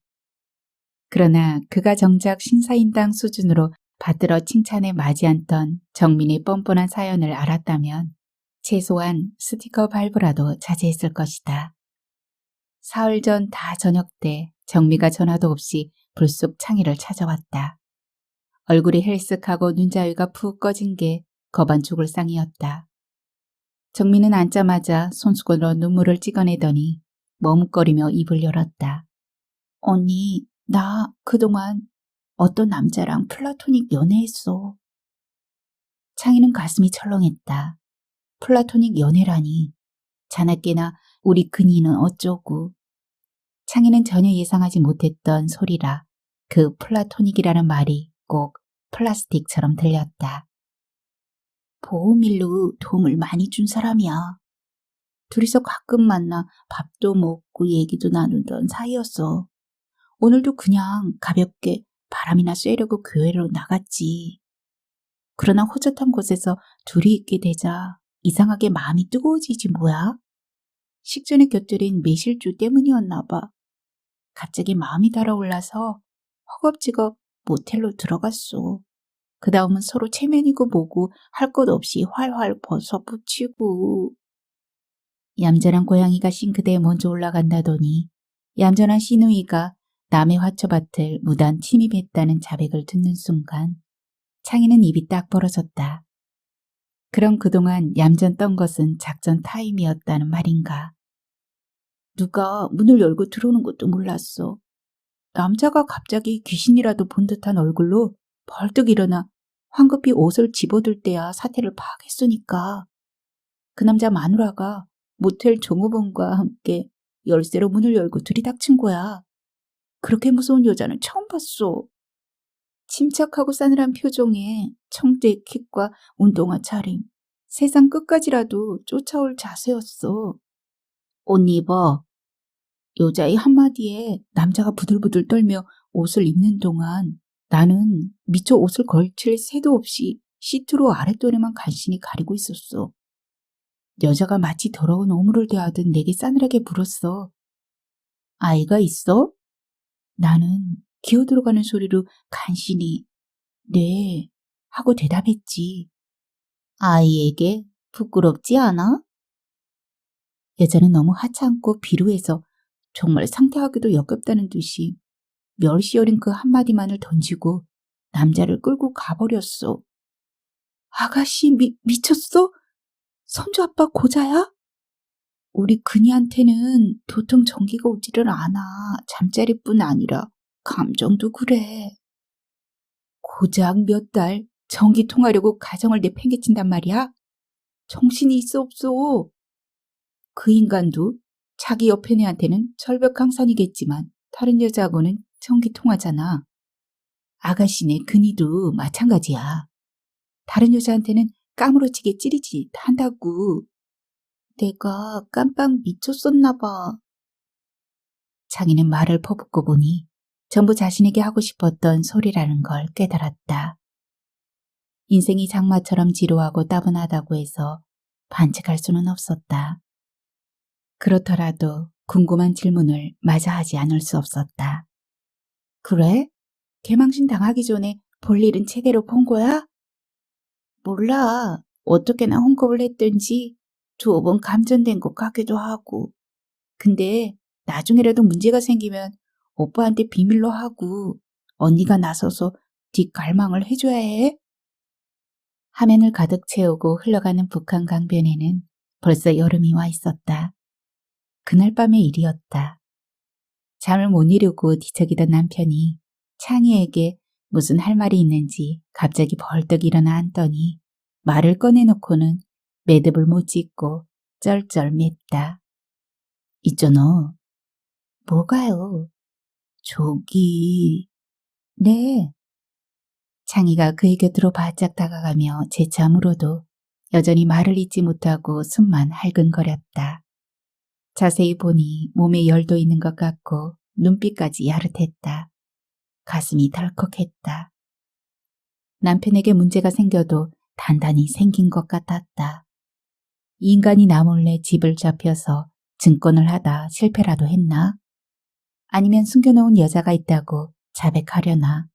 그러나 그가 정작 신사임당 수준으로 받들어 칭찬에 맞이 않던 정민의 뻔뻔한 사연을 알았다면 최소한 스티커 발부라도 자제했을 것이다. 사흘 전 다 저녁 때 정미가 전화도 없이 불쑥 창희를 찾아왔다. 얼굴이 헬쓱하고 눈자위가 푹 꺼진 게 겁안 죽을 상이었다. 정민은 앉자마자 손수건으로 눈물을 찍어내더니 머뭇거리며 입을 열었다. 언니, 나 그동안 어떤 남자랑 플라토닉 연애했어. 창희는 가슴이 철렁했다. 플라토닉 연애라니. 자나깨나 우리 근이는 어쩌고. 창희는 전혀 예상하지 못했던 소리라 그 플라토닉이라는 말이 꼭 플라스틱처럼 들렸다. 보험일로 도움을 많이 준 사람이야. 둘이서 가끔 만나 밥도 먹고 얘기도 나누던 사이였어. 오늘도 그냥 가볍게 바람이나 쐬려고 교회로 나갔지. 그러나 호젓한 곳에서 둘이 있게 되자 이상하게 마음이 뜨거워지지 뭐야? 식전에 곁들인 매실주 때문이었나 봐. 갑자기 마음이 달아올라서 허겁지겁 모텔로 들어갔어. 그 다음은 서로 체면이고 뭐고 할 것 없이 활활 벗어붙이고. 얌전한 고양이가 싱크대에 먼저 올라간다더니 얌전한 시누이가 남의 화초밭을 무단 침입했다는 자백을 듣는 순간 창희는 입이 딱 벌어졌다. 그럼 그동안 얌전 떤 것은 작전 타임이었다는 말인가. 누가 문을 열고 들어오는 것도 몰랐어. 남자가 갑자기 귀신이라도 본 듯한 얼굴로 벌떡 일어나 황급히 옷을 집어들 때야 사태를 파악했으니까. 그 남자 마누라가 모텔 종업원과 함께 열쇠로 문을 열고 들이닥친 거야. 그렇게 무서운 여자는 처음 봤어. 침착하고 싸늘한 표정에 청대 킥과 운동화 차림, 세상 끝까지라도 쫓아올 자세였어. 옷 입어. 여자의 한마디에 남자가 부들부들 떨며 옷을 입는 동안 나는 미처 옷을 걸칠 새도 없이 시트로 아랫도리만 간신히 가리고 있었어. 여자가 마치 더러운 오물을 대하듯 내게 싸늘하게 물었어. 아이가 있어? 나는 기어들어가는 소리로 간신히 네 하고 대답했지. 아이에게 부끄럽지 않아? 여자는 너무 하찮고 비루해서 정말 상대하기도 역겹다는 듯이 멸시 어린 그 한마디만을 던지고 남자를 끌고 가버렸어. 아가씨 미쳤어? 선주 아빠 고자야? 우리 그니한테는 도통 전기가 오지를 않아. 잠자리뿐 아니라 감정도 그래. 고작 몇 달 전기 통하려고 가정을 내팽개친단 말이야? 정신이 있어 없어. 그 인간도 자기 옆에 애한테는 철벽강산이겠지만 다른 여자하고는 전기 통하잖아. 아가씨네 그니도 마찬가지야. 다른 여자한테는 까무러치게 찌릿찌릿 한다고. 내가 깜빡 미쳤었나 봐. 장인은 말을 퍼붓고 보니 전부 자신에게 하고 싶었던 소리라는 걸 깨달았다. 인생이 장마처럼 지루하고 따분하다고 해서 반칙할 수는 없었다. 그렇더라도 궁금한 질문을 마저 하지 않을 수 없었다. 그래? 개망신 당하기 전에 볼 일은 제대로 본 거야? 몰라. 어떻게나 혼겁을 했든지 두어 번 감전된 것 같기도 하고. 근데 나중에라도 문제가 생기면 오빠한테 비밀로 하고 언니가 나서서 뒷갈망을 해줘야 해. 화면을 가득 채우고 흘러가는 북한 강변에는 벌써 여름이 와 있었다. 그날 밤의 일이었다. 잠을 못 이루고 뒤척이던 남편이 창희에게 무슨 할 말이 있는지 갑자기 벌떡 일어나 앉더니 말을 꺼내놓고는 매듭을 못 짓고 쩔쩔 맸다. 있잖아. 뭐가요? 저기... 네. 창희가 그의 곁으로 바짝 다가가며 재차 물어도 여전히 말을 잇지 못하고 숨만 할근거렸다. 자세히 보니 몸에 열도 있는 것 같고 눈빛까지 야릇했다. 가슴이 덜컥했다. 남편에게 문제가 생겨도 단단히 생긴 것 같았다. 이 인간이 나 몰래 집을 잡혀서 증권을 하다 실패라도 했나? 아니면 숨겨놓은 여자가 있다고 자백하려나?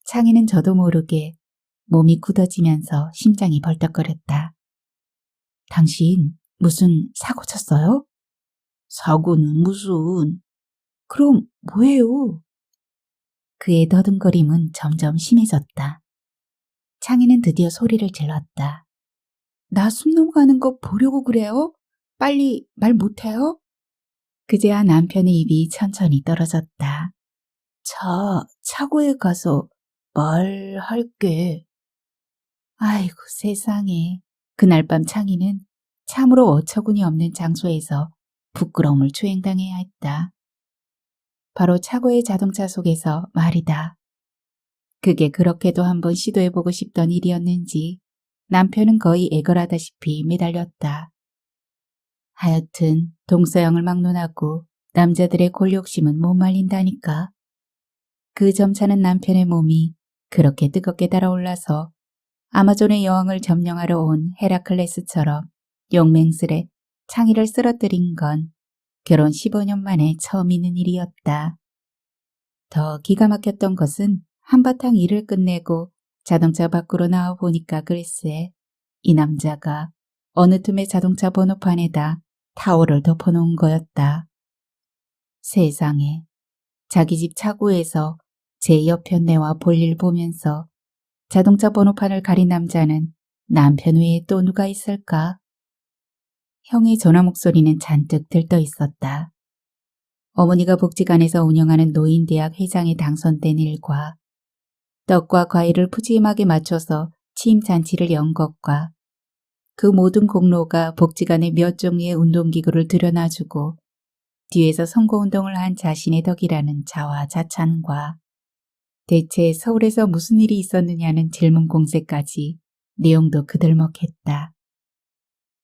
창희는 저도 모르게 몸이 굳어지면서 심장이 벌떡거렸다. 당신 무슨 사고 쳤어요? 사고는 무슨... 그럼 뭐예요? 그의 더듬거림은 점점 심해졌다. 창희는 드디어 소리를 질렀다. 나 숨 넘어가는 거 보려고 그래요? 빨리 말 못해요? 그제야 남편의 입이 천천히 떨어졌다. 차고에 가서 말할게. 아이고 세상에. 그날 밤 창희는 참으로 어처구니 없는 장소에서 부끄러움을 초행당해야 했다. 바로 차고의 자동차 속에서 말이다. 그게 그렇게도 한번 시도해보고 싶던 일이었는지 남편은 거의 애걸하다시피 매달렸다. 하여튼 동서양을 막론하고 남자들의 골욕심은 못 말린다니까. 그 점잖은 남편의 몸이 그렇게 뜨겁게 달아올라서 아마존의 여왕을 점령하러 온 헤라클레스처럼 용맹스레 창희를 쓰러뜨린 건 결혼 15년 만에 처음 있는 일이었다. 더 기가 막혔던 것은 한바탕 일을 끝내고 자동차 밖으로 나와 보니까 글쎄 이 남자가 어느 틈에 자동차 번호판에다 타월을 덮어놓은 거였다. 세상에 자기 집 차고에서 제 옆편네와 볼일 보면서 자동차 번호판을 가린 남자는 남편 외에 또 누가 있을까? 형의 전화 목소리는 잔뜩 들떠 있었다. 어머니가 복지관에서 운영하는 노인대학 회장에 당선된 일과 떡과 과일을 푸짐하게 맞춰서 취임잔치를 연 것과 그 모든 공로가 복지관에 몇 종류의 운동기구를 들여놔주고 뒤에서 선거운동을 한 자신의 덕이라는 자화자찬과 대체 서울에서 무슨 일이 있었느냐는 질문 공세까지 내용도 그들먹했다.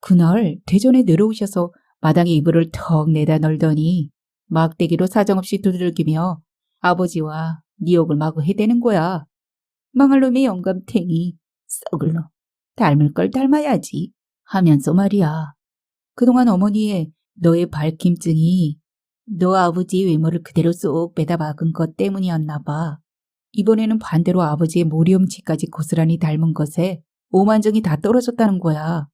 그날 대전에 내려오셔서 마당에 이불을 턱 내다 널더니 막대기로 사정없이 두들기며 아버지와 네 욕을 마구 해대는 거야. 망할 놈의 영감탱이, 썩을 놈, 닮을 걸 닮아야지 하면서 말이야. 그동안 어머니의 너의 밝힘증이 너 아버지의 외모를 그대로 쏙 빼다 박은 것 때문이었나 봐. 이번에는 반대로 아버지의 모리엄치까지 고스란히 닮은 것에 오만정이 다 떨어졌다는 거야.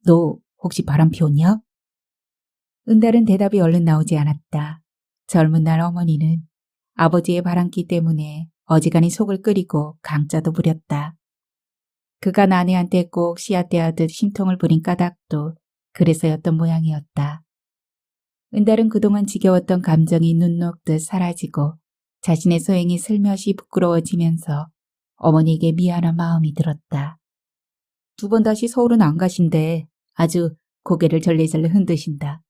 너 혹시 바람 피웠냐? 은달은 대답이 얼른 나오지 않았다. 젊은 날 어머니는 아버지의 바람기 때문에 어지간히 속을 끓이고 강짜도 부렸다. 그간 아내한테 꼭 씨앗대하듯 심통을 부린 까닭도 그래서였던 모양이었다. 은달은 그동안 지겨웠던 감정이 눈 녹듯 사라지고 자신의 소행이 슬며시 부끄러워지면서 어머니에게 미안한 마음이 들었다. 두 번 다시 서울은 안 가신대. 아주 고개를 절레절레 흔드신다.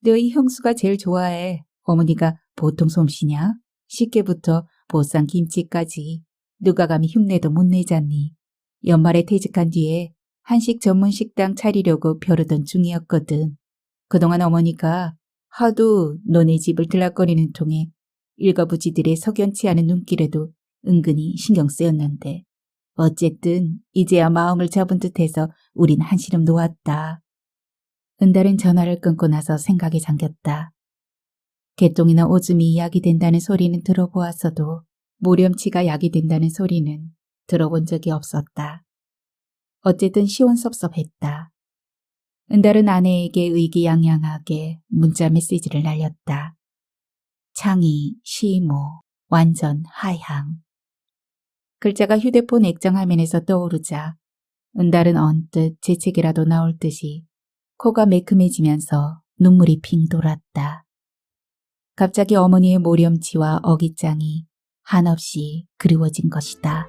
너희 형수가 제일 좋아해. 어머니가 보통 솜씨냐? 식게부터 보쌈 김치까지 누가 감히 흉내도 못 내잖니. 연말에 퇴직한 뒤에 한식 전문 식당 차리려고 벼르던 중이었거든. 그동안 어머니가 하도 너네 집을 들락거리는 통에 일가부지들의 석연치 않은 눈길에도 은근히 신경 쓰였는데 어쨌든 이제야 마음을 잡은 듯해서 우린 한시름 놓았다. 은달은 전화를 끊고 나서 생각에 잠겼다. 개똥이나 오줌이 약이 된다는 소리는 들어보았어도 모렴치가 약이 된다는 소리는 들어본 적이 없었다. 어쨌든 시원섭섭했다. 은달은 아내에게 의기양양하게 문자 메시지를 날렸다. 창의, 시모, 완전 하향. 글자가 휴대폰 액정 화면에서 떠오르자 은달은 언뜻 재채기라도 나올 듯이 코가 매큼해지면서 눈물이 핑 돌았다. 갑자기 어머니의 모렴치와 어깃장이 한없이 그리워진 것이다.